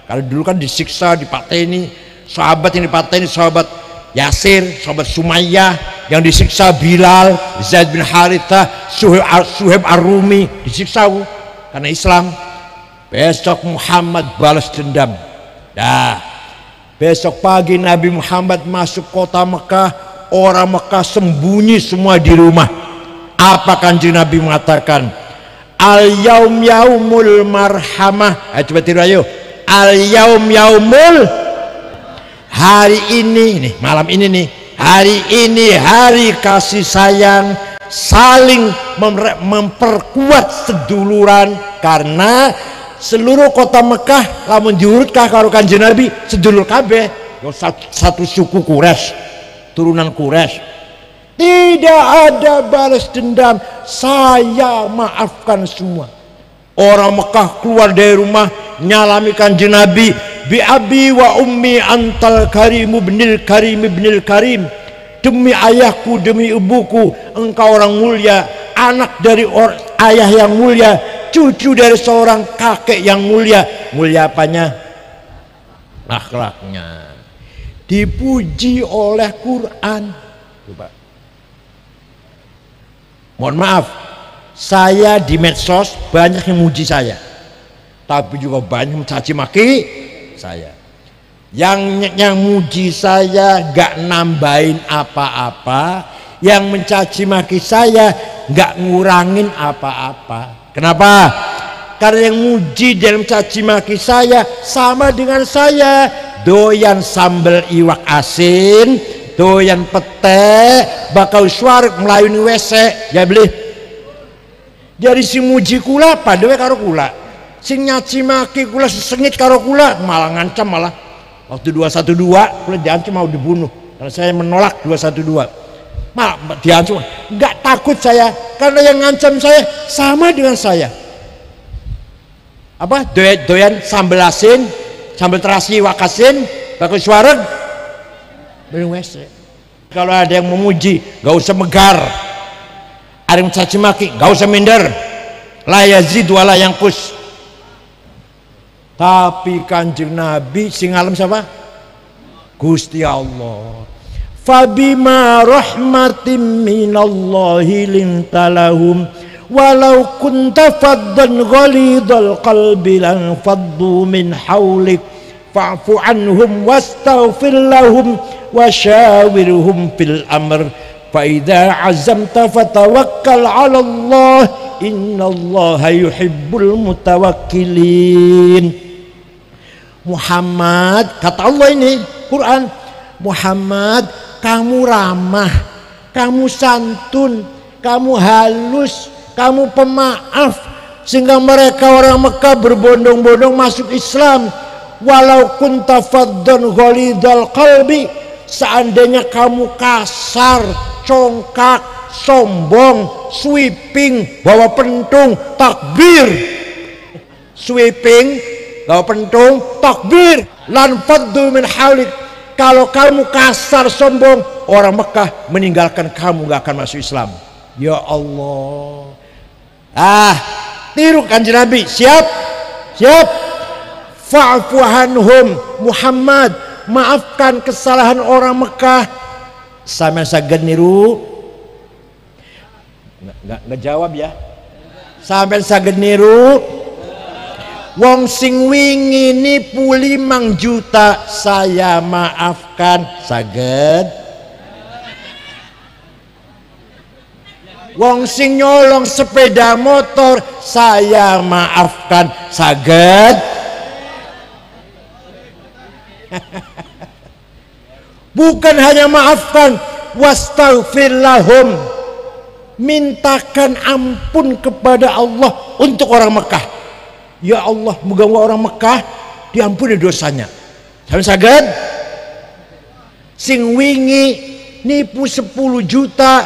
Kalau dulu kan disiksa, dipateni, sahabat yang dipateni sahabat Yasir, sahabat Sumayyah, yang disiksa Bilal, Zaid bin Harithah, Suhaib Ar-Rumi disiksa karena Islam. Besok Muhammad balas dendam. Dah, besok pagi Nabi Muhammad masuk kota Mekah, orang Mekah sembunyi semua di rumah. Apa Kanjeng Nabi mengatakan? Al-yaum yaumul marhamah. Ayo coba tiru ayo. Al-yaum yaumul, hari ini nih, malam ini nih, hari ini hari kasih sayang, saling memperkuat seduluran. Karena seluruh kota Mekah lamun diurutkah karo Kanjeng Nabi sedulur kabeh, satu suku Quraisy, turunan Quraisy. Tidak ada balas dendam, saya maafkan semua. Orang Mekah keluar dari rumah nyalami Kanjeng Nabi, bi abi wa ummi antal karim ibnil karim ibnil karim, demi ayahku demi ibuku engkau orang mulia, anak dari ayah yang mulia, cucu dari seorang kakek yang mulia. Mulia apanya? Akhlaknya. Dipuji oleh Quran. Coba. Mohon maaf, saya di medsos banyak yang muji saya, tapi juga banyak mencaci maki saya. Yang muji saya gak nambahin apa-apa, yang mencaci maki saya gak ngurangin apa-apa. Kenapa? Karena yang muji dan mencaci maki saya sama dengan saya, doyan sambal iwak asin, doyan pete, bakal suarek melayuni WC, ya beli. Jadi si muji kula padewe karo kula, sing nyaci maki kula sesengit karo kula, malah ngancam. Malah waktu 212 kula diancam mau dibunuh karena saya menolak 212, malah diancam. Nggak takut saya karena yang ngancam saya sama dengan saya. Apa? Doyan sambal asin, sambal terasi wakasin, bakal suarek WC. Kalau ada yang memuji gak usah megar, ada yang mencaci maki gak usah minder, la yazid wala yanqus. Tapi Kanjeng Nabi sing alam siapa? Gusti Allah. Fabima rahmatin minallahi lintalahum walau kunta faddan ghalidhal qalbi lan faddu min hawlik fa'fu anhum wastaghfir lahum wasyawirhum fil amr fa idza azamta fatawakkal 'ala Allah innallaha yuhibbul mutawakkilin. Muhammad, kata Allah ini Quran, Muhammad kamu ramah, kamu santun, kamu halus, kamu pemaaf. sehingga mereka orang Mekah berbondong-bondong masuk Islam. Walau kunta faddan ghalidal qalbi, seandainya kamu kasar, congkak, sombong, sweeping, bawa pentung, takbir, sweeping, bawa pentung, takbir, lan faddu min haulik, kalau kamu kasar, sombong, orang Mekah meninggalkan kamu, gak akan masuk Islam. Ya Allah, tiru kanjeng Nabi. Siap? Siap. Fa'fu anhum Muhammad, maafkan kesalahan orang Mekah. Sampeyan saged niru? Nggak jawab ya. Sampeyan saged niru? Wong sing wingi nipu 5 juta saya maafkan, saged? Wong sing nyolong sepeda motor saya maafkan, saged? Bukan hanya maafkan, wastaghfir lahum, mintakan ampun kepada Allah untuk orang Mekah. Ya Allah, moga-moga orang Mekah diampuni dosanya. Sampeyan saged? Sing wingi nipu 10 juta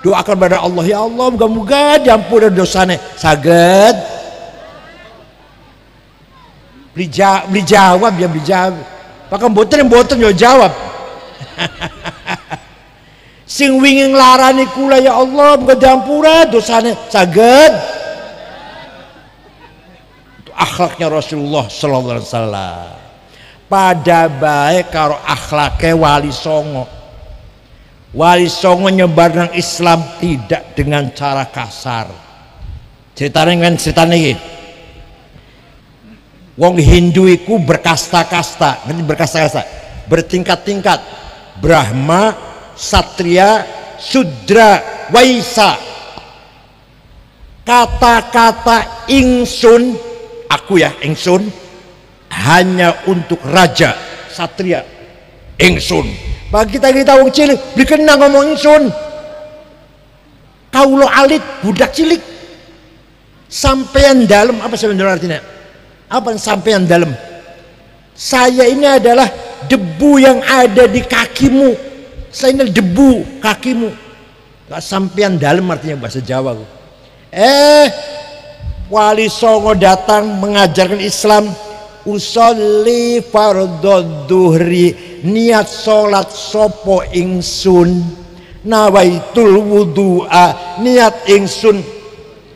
doakan kepada Allah, ya Allah moga-moga diampuni dosanya. Saged? Beli jawab ya, beli jawab. Pakai boten yo jawab. Sing wingi nglarani kula, ya Allah moga diampura dosane, saged? Itu akhlaknya Rasulullah sallallahu alaihi wasallam. Pada baik karo akhlake Wali Songo. Wali Songo nyebar nang Islam tidak dengan cara kasar. Ceritanya kan ceritanya ini. Wong Hindu iku berkasta-kasta, ngerti berkasta-kasta, bertingkat-tingkat. Brahma, Satria, Sudra, Waisa. Kata-kata ingsun, aku ya ingsun, hanya untuk raja, Satria, ingsun. Bagi kita wong cilik, beli kena ngomong ingsun. Kaulo alit, budak cilik. Sampean dalam, apa sampean dalam artinya? Apa sampean dalam? Saya ini adalah debu yang ada di kakimu. Saya ini debu kakimu. Gak sampean dalam artinya bahasa Jawa. Wali Songo datang mengajarkan Islam. Usolli fardhu duhri, niat sholat sopo ingsun, nawaitul wudu'a, niat ingsun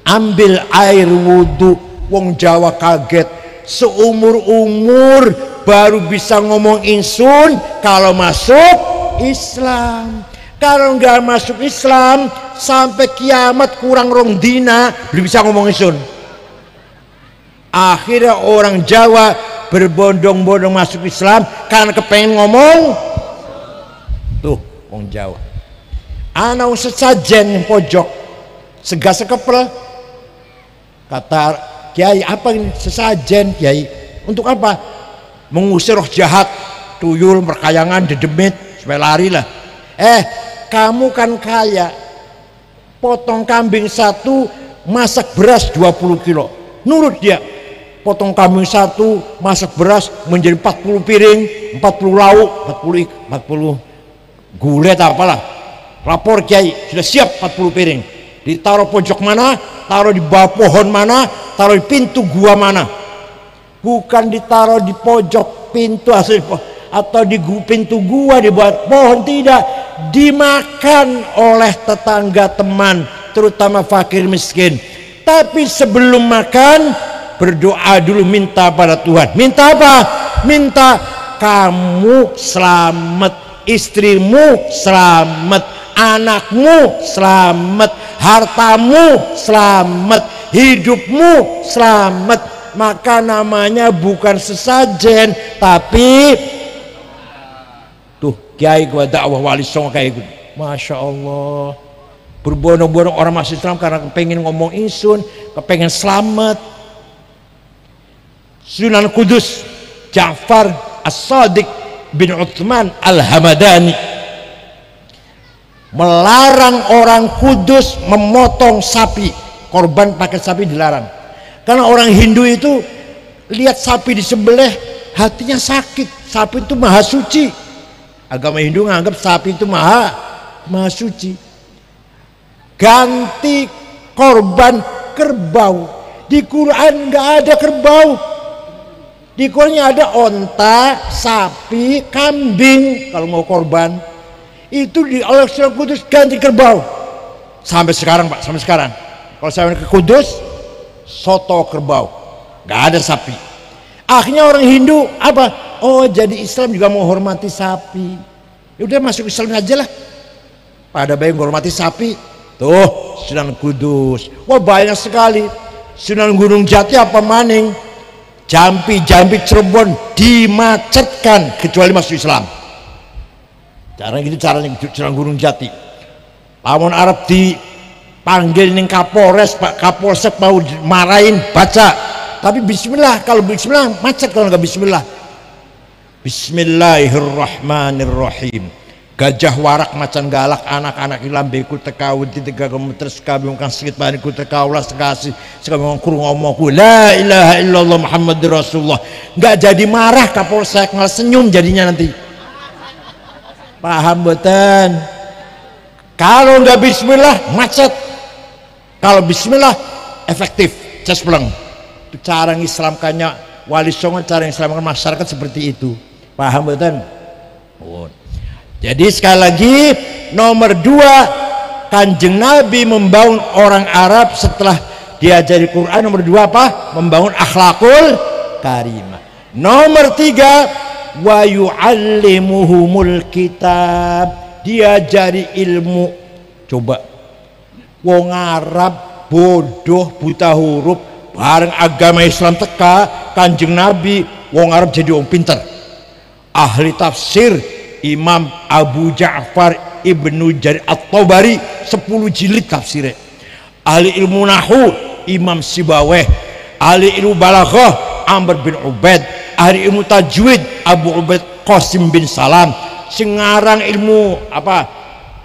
ambil air wudu. Wong Jawa kaget, seumur-umur baru bisa ngomong ingsun kalau masuk Islam. Kalau nggak masuk Islam sampai kiamat kurang rong dina belum bisa ngomong ingsun. Akhirnya orang Jawa berbondong-bondong masuk Islam karena kepengen ngomong. Tuh orang Jawa. Ana sesajen yang pojok segas sekepel. Kata Kiai, apa ini sesajen Kiai? Untuk apa? Mengusir roh jahat, tuyul, perkayangan, dedemit, supaya lari lah. Kamu kan kaya, potong kambing 1, masak beras 20 kilo. Nurut dia. Potong kambing 1, masak beras menjadi 40 piring, 40 lauk, 40 gulai atau apalah. Lapor Kiai, sudah siap 40 piring. Ditaruh pojok mana, taruh di bawah pohon mana, taruh di pintu gua mana. Bukan ditaruh di pojok pintu atau di pintu gua di bawah pohon, tidak. Dimakan oleh tetangga teman, terutama fakir miskin. Tapi sebelum makan berdoa dulu, minta pada Tuhan. Minta apa? Minta kamu selamat, istrimu selamat, anakmu selamat, hartamu selamat, hidupmu selamat. Maka namanya bukan sesajen, tapi tuh Kiai gua dakwah Wali Songo kayak gitu. Masya Allah, berbondong-bondong orang masuk Islam karena pengen ngomong insun, kepengen selamat. Sunan Kudus Ja'far As-Sadiq bin Uthman Al-Hamadani melarang orang Kudus memotong sapi, korban pakai sapi dilarang. Karena orang Hindu itu lihat sapi disembelih hatinya sakit. Sapi itu maha suci. Agama Hindu menganggap sapi itu maha suci. Ganti korban kerbau. Di Quran nggak ada kerbau. Di Qurannya ada onta, sapi, kambing kalau mau korban. Itu di oleh Sunan Kudus ganti kerbau. Sampai sekarang Pak, sampai sekarang. Kalau saya ke Kudus, soto kerbau, nggak ada sapi. Akhirnya orang Hindu apa? Oh jadi Islam juga mau hormati sapi. Ya udah masuk Islam aja lah. Pada baik menghormati sapi. Tuh Sunan Kudus. Wah banyak sekali. Sunan Gunung Jati apa maning? Jambi Cirebon dimacetkan kecuali masuk Islam. Caranya gitu, caranya Sunan Gunung Jati. Lawan Arab dipanggil ning Kapolres, Pak Kapolsek mau marahin, baca. Tapi bismillah, kalau bismillah macet, kalau nggak bismillah. Bismillahirrahmanirrahim. Gajah warak macan galak anak-anak ilam beku tekawut di tiga gemeter sekabung kang sikit baniku tekaulah sekasih sekabung kurung ngomongku la ilaha illallah Muhammadur Rasulullah. Nggak jadi marah Kapolsek, malah senyum jadinya nanti. Paham betul? Kalau nggak bismillah macet, kalau bismillah efektif cespleng. Itu cara ngislamkannya Wali Songo, cara ngislamkan masyarakat seperti itu. Paham betul? Oh. Jadi sekali lagi nomor 2, Kanjeng Nabi membangun orang Arab setelah diajari Quran. Nomor 2 apa? Membangun akhlakul karimah. Nomor 3, wa yu'allimuhumul kitab, diajari ilmu. Coba wong Arab bodoh buta huruf, bareng agama Islam teka Kanjeng Nabi wong Arab jadi wong pinter. Ahli tafsir Imam Abu Ja'far Ibnu Jarir At-Tabari 10 jilid tafsirnya. Ahli ilmu nahu Imam Sibaweh. Ahli ilmu balaghah Amr bin Ubaid. Ahli ilmu tajwid Abu Ubaid Qasim bin Salam. Singarang ilmu apa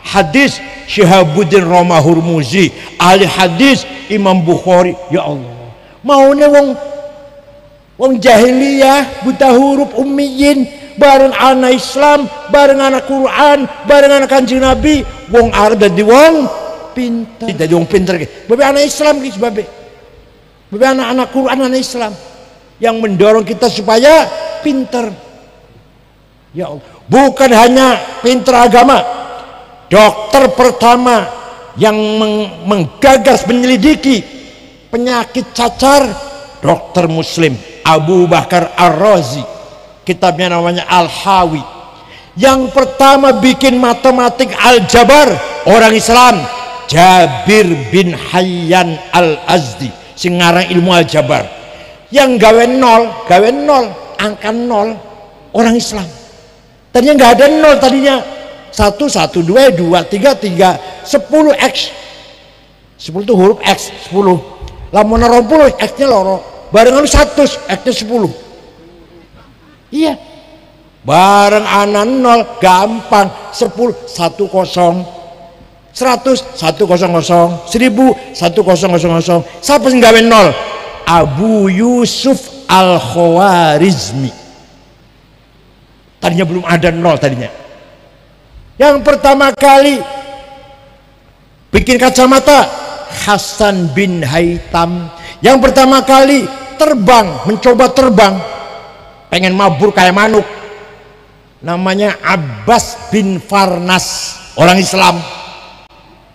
hadis Syihabuddin Roma Hurmuzi. Ahli hadis Imam Bukhari. Ya Allah, maunya wong jahiliyah buta huruf ummiyin bareng anak Islam, bareng anak Quran, bareng anak Kanjeng Nabi, wong Arab dadi wong pinter. Dadi wong pinter ki. Babe anak Islam ki babe. Babe anak Quran, anak Islam yang mendorong kita supaya pinter. Ya Allah, bukan hanya pinter agama. Dokter pertama yang menggagas menyelidiki penyakit cacar, dokter Muslim Abu Bakar Ar-Razi. Kitabnya namanya Al-Hawi. Yang pertama bikin matematik aljabar orang Islam Jabir bin Hayyan Al-Azdi, sing ngarang ilmu aljabar. Yang gawe nol, angka nol orang Islam. Tadinya nggak ada nol, tadinya 1 1 2 2 3 3 10 X. 10 itu huruf X 10. Lamun 20 X-nya loro. Barengan 100 X-nya 10. Iya, bareng anak nol gampang. 10 1 0, 100 1 0 0, 1000 1 0 0. Siapa sing gawe nol? Abu Yusuf Al-Khwarizmi. Tadinya belum ada nol tadinya. Yang pertama kali bikin kacamata Hasan bin Haytham. Yang pertama kali mencoba terbang, pengen mabur kayak manuk, namanya Abbas bin Farnas, orang Islam.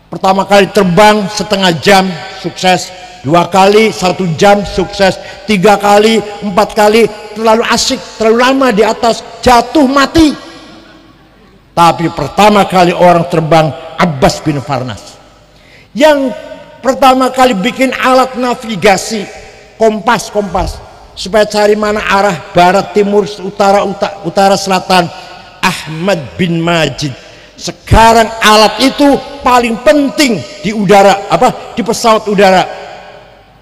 Pertama kali terbang setengah jam sukses, 2 kali 1 jam sukses, 3 kali 4 kali terlalu asik, terlalu lama di atas, jatuh mati. Tapi pertama kali orang terbang Abbas bin Farnas. Yang pertama kali bikin alat navigasi kompas supaya cari mana arah barat, timur, utara, selatan, Ahmad bin Majid. Sekarang alat itu paling penting di udara, di pesawat udara.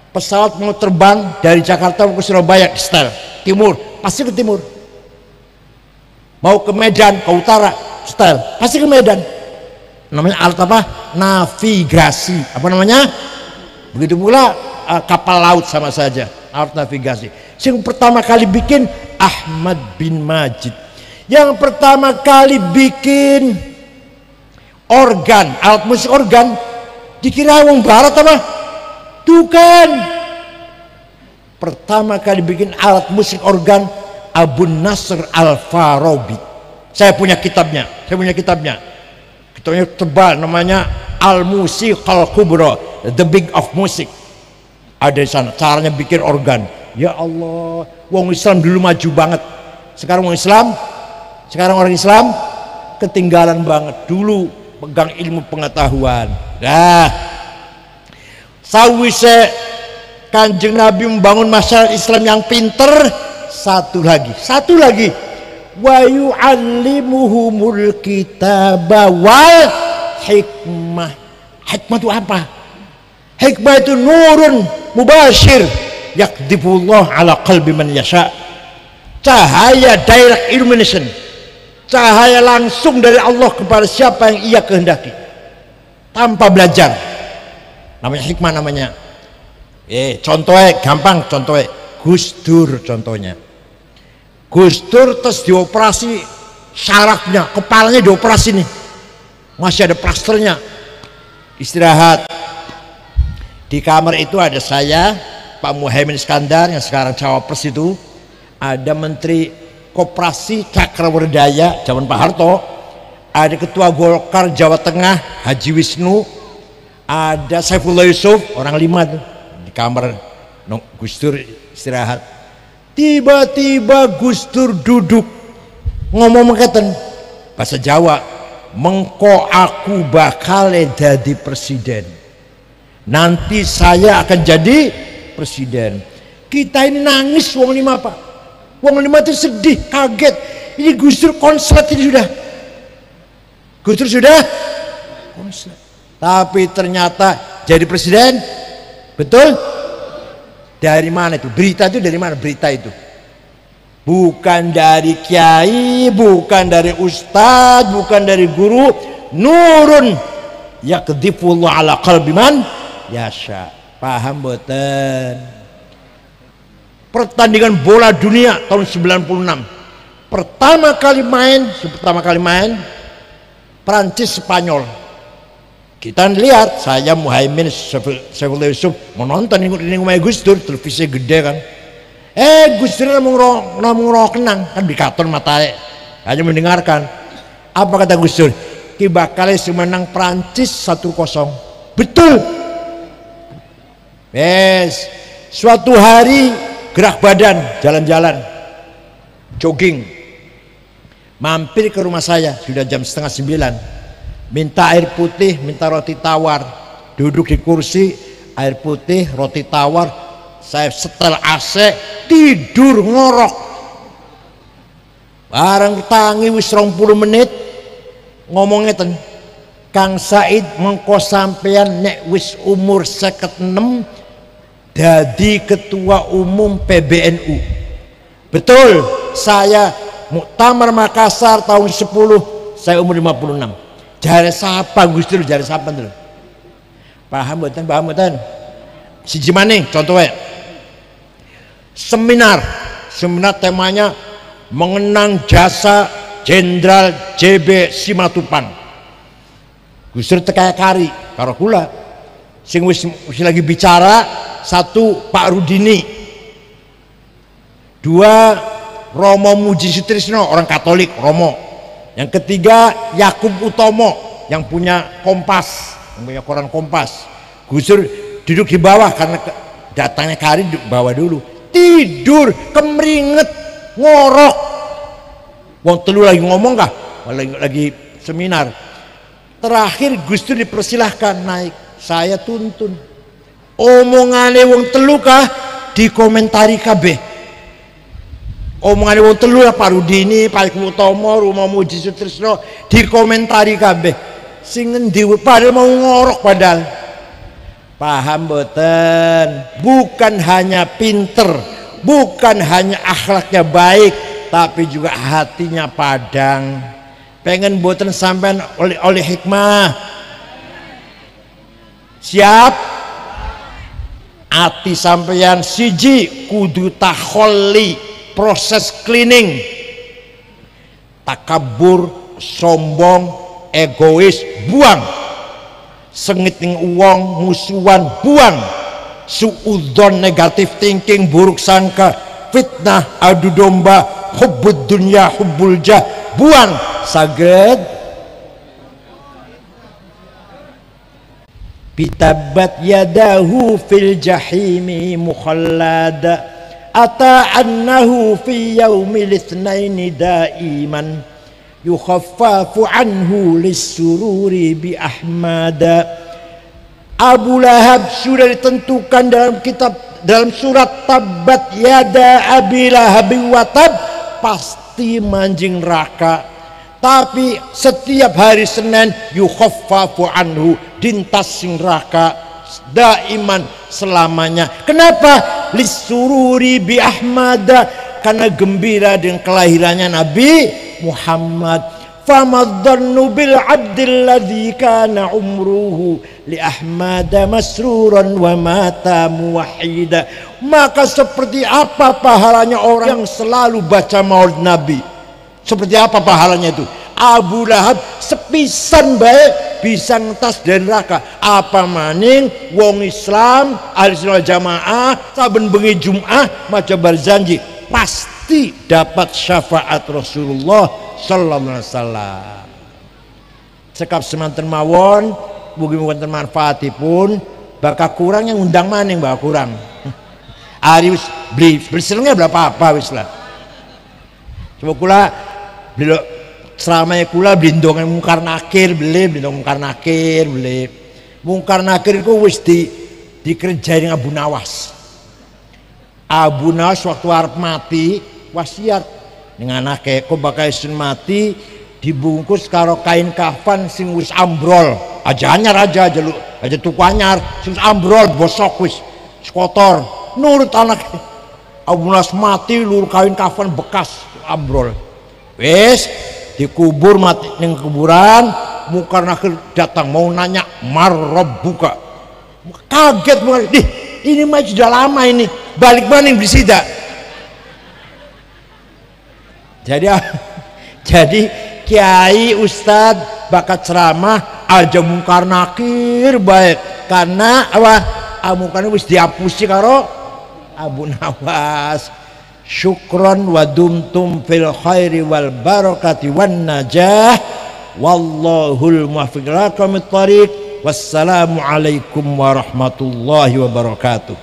Pesawat mau terbang dari Jakarta ke Surabaya, setel timur, pasti ke timur. Mau ke Medan, ke utara, setel pasti ke Medan. Namanya alat navigasi. Begitu pula kapal laut sama saja, alat navigasi. Yang pertama kali bikin Ahmad bin Majid. Yang pertama kali bikin organ, alat musik organ, dikira wong barat apa? Bukan. Pertama kali bikin alat musik organ Abu Nasr Al-Farabi. Saya punya kitabnya. Kitabnya tebal, namanya Al-Musiqal Kubra, The Big of Music. Ada di sana caranya bikin organ. Ya Allah, wong Islam dulu maju banget. Sekarang orang Islam ketinggalan banget. Dulu pegang ilmu pengetahuan. Nah, sawise Kanjeng Nabi membangun masyarakat Islam yang pinter, satu lagi wa yu'allimuhumul kitaba wal hikmah. Hikmah itu apa? Hikmah itu nurun mubashir yakdibullah ala qalbi man yasha. Cahaya direct illumination, cahaya langsung dari Allah kepada siapa yang ia kehendaki, tanpa belajar. Namanya hikmah namanya. Contohnya gampang, contohnya Gus Dur. Contohnya Gus Dur terus dioperasi sarafnya, kepalanya dioperasi nih, masih ada plasternya, istirahat. Di kamar itu ada saya, Pak Muhaimin Iskandar yang sekarang cawapres itu, ada Menteri Koperasi Cakrawardaya zaman Pak Harto, ada Ketua Golkar Jawa Tengah Haji Wisnu, ada Saifullah Yusuf, orang 5 tuh di kamar Gus Dur istirahat. Tiba-tiba Gus Dur duduk ngomong mengatakan bahasa Jawa, mengko aku bakal jadi presiden, nanti saya akan jadi presiden. Kita ini nangis, wong 5 Pak, wong 5 itu sedih, kaget. Ini Gus Dur konslet, ini Gus Dur sudah konslet, tapi ternyata jadi presiden. Betul? Dari mana itu? Berita itu dari mana? Berita itu bukan dari kiai, bukan dari ustadz, bukan dari guru. Nurun yakdifullah ala qalbi man yasha. Paham boten? Pertandingan bola dunia tahun 96 pertama kali main Prancis Spanyol. Kita lihat, saya Muhaimin Saifullah Yusuf menonton ini rumah Gus Dur, televisi gede kan. Gus Dur namung roh kenang kan, dikaton matanya hanya mendengarkan. Apa kata Gus Dur? Ki bakal menang Prancis 1-0. Betul. Suatu hari gerak badan, jalan-jalan, jogging, mampir ke rumah saya, sudah jam 8:30. Minta air putih, minta roti tawar, duduk di kursi, air putih, roti tawar, saya setel AC, tidur ngorok. Barang tangi wis 20 menit ngomongnya ten, Kang Said mengko sampean nek wis umur 56 dadi ketua umum PBNU. Betul, saya Muktamar Makassar tahun 10, saya umur 56. Jare siapa Gus Dur, jare siapa dulu? Paham mboten? Siji maning contohnya seminar temanya mengenang jasa Jenderal JB Simatupang. Gus Dur tekaya kari karo kula sing wis lagi bicara, 1 Pak Rudini, 2 Romo Muji Sutrisno, orang Katolik Romo. Yang ketiga Yakub Utomo yang punya Kompas, yang punya koran Kompas. Gus Dur duduk di bawah karena datangnya kari, duduk bawah dulu, tidur kemeringet ngorok. Wong telu lagi ngomong kah? Lagi seminar. Terakhir Gus Dur dipersilahkan naik, saya tuntun. Omongane wong telu kah dikomentari kabeh. Omongan wong telu lah, Pak Rudini, Pak Utomo, Romo Muji Sutrisno dikomentari kabeh. Sing ngendi padahal mau ngorok padahal. Paham boten? Bukan hanya pinter, bukan hanya akhlaknya baik, tapi juga hatinya padang. Pengen boten sampean oleh hikmah. Siap? ati sampeyan siji kudu takholli, proses cleaning. Takabur, sombong, egois buang, sengit ning uang, musuhan buang, suudzon, negatif thinking, buruk sangka, fitnah, adu domba, hubbud dunya, hubbul jah buang. Saged bitabat yadahu fil jahimi mukhallada ata annahu fi yaumil itsnaini daiman yukhaffafu anhu lissururi bi ahmada. Abu Lahab sudah ditentukan dalam surat tabat yada abi lahab wa tab, pasti manjing neraka. Tapi setiap hari Senin yukhaffafu anhu, dintas sing neraka daiman selamanya. Kenapa? Lissururi bi ahmada, karena gembira dengan kelahirannya Nabi Muhammad. Famadhannu bil abdil ladzi kana umruhu li ahmada masruran wa mata muwahhida. Maka seperti apa pahalanya orang yang selalu baca maulid Nabi? Seperti apa pahalanya itu? Abu Lahab sepisan baik bisa ngetas dari neraka. Apa maning wong Islam ahli sunnah jamaah saben bengi Jumat maca berjanji pasti dapat syafaat Rasulullah sallallahu alaihi wasallam. Sekap semanten mawon mugi wonten manfaatipun, bakal kurang yang undang maning bakal kurang. Ari wis beli berselengnya berapa apa wis lah. Coba kula beli selama kula beli ndonga mungkar nakir beli mungkar nakir beli. Mungkar nakir iku wis dikerjain Abu Nawas. Abu Nawas waktu arep mati wasiat ning anake kok bakal isun mati dibungkus karo kain kafan sing wis ambrol. Aja anyar aja tuku anyar sing ambrol bosok wis kotor. Nurut anak Abu Nawas mati lur kain kafan bekas ambrol. Wis dikubur mati ning kuburan. Mungkar nakir datang mau nanya marrabbuka. Kaget banget. Ini mah sudah lama ini. Balik maning bisida. Jadi kiai ustad bakat ceramah aja mungkar nakir baik karena mungkar wis dihapusi karo Abu Nawas. Syukron wa dumtum fil khairi wal barakati wan najah wallahul muwaffiq ila aqwamit thariq. Wassalamu alaikum warahmatullahi wabarakatuh.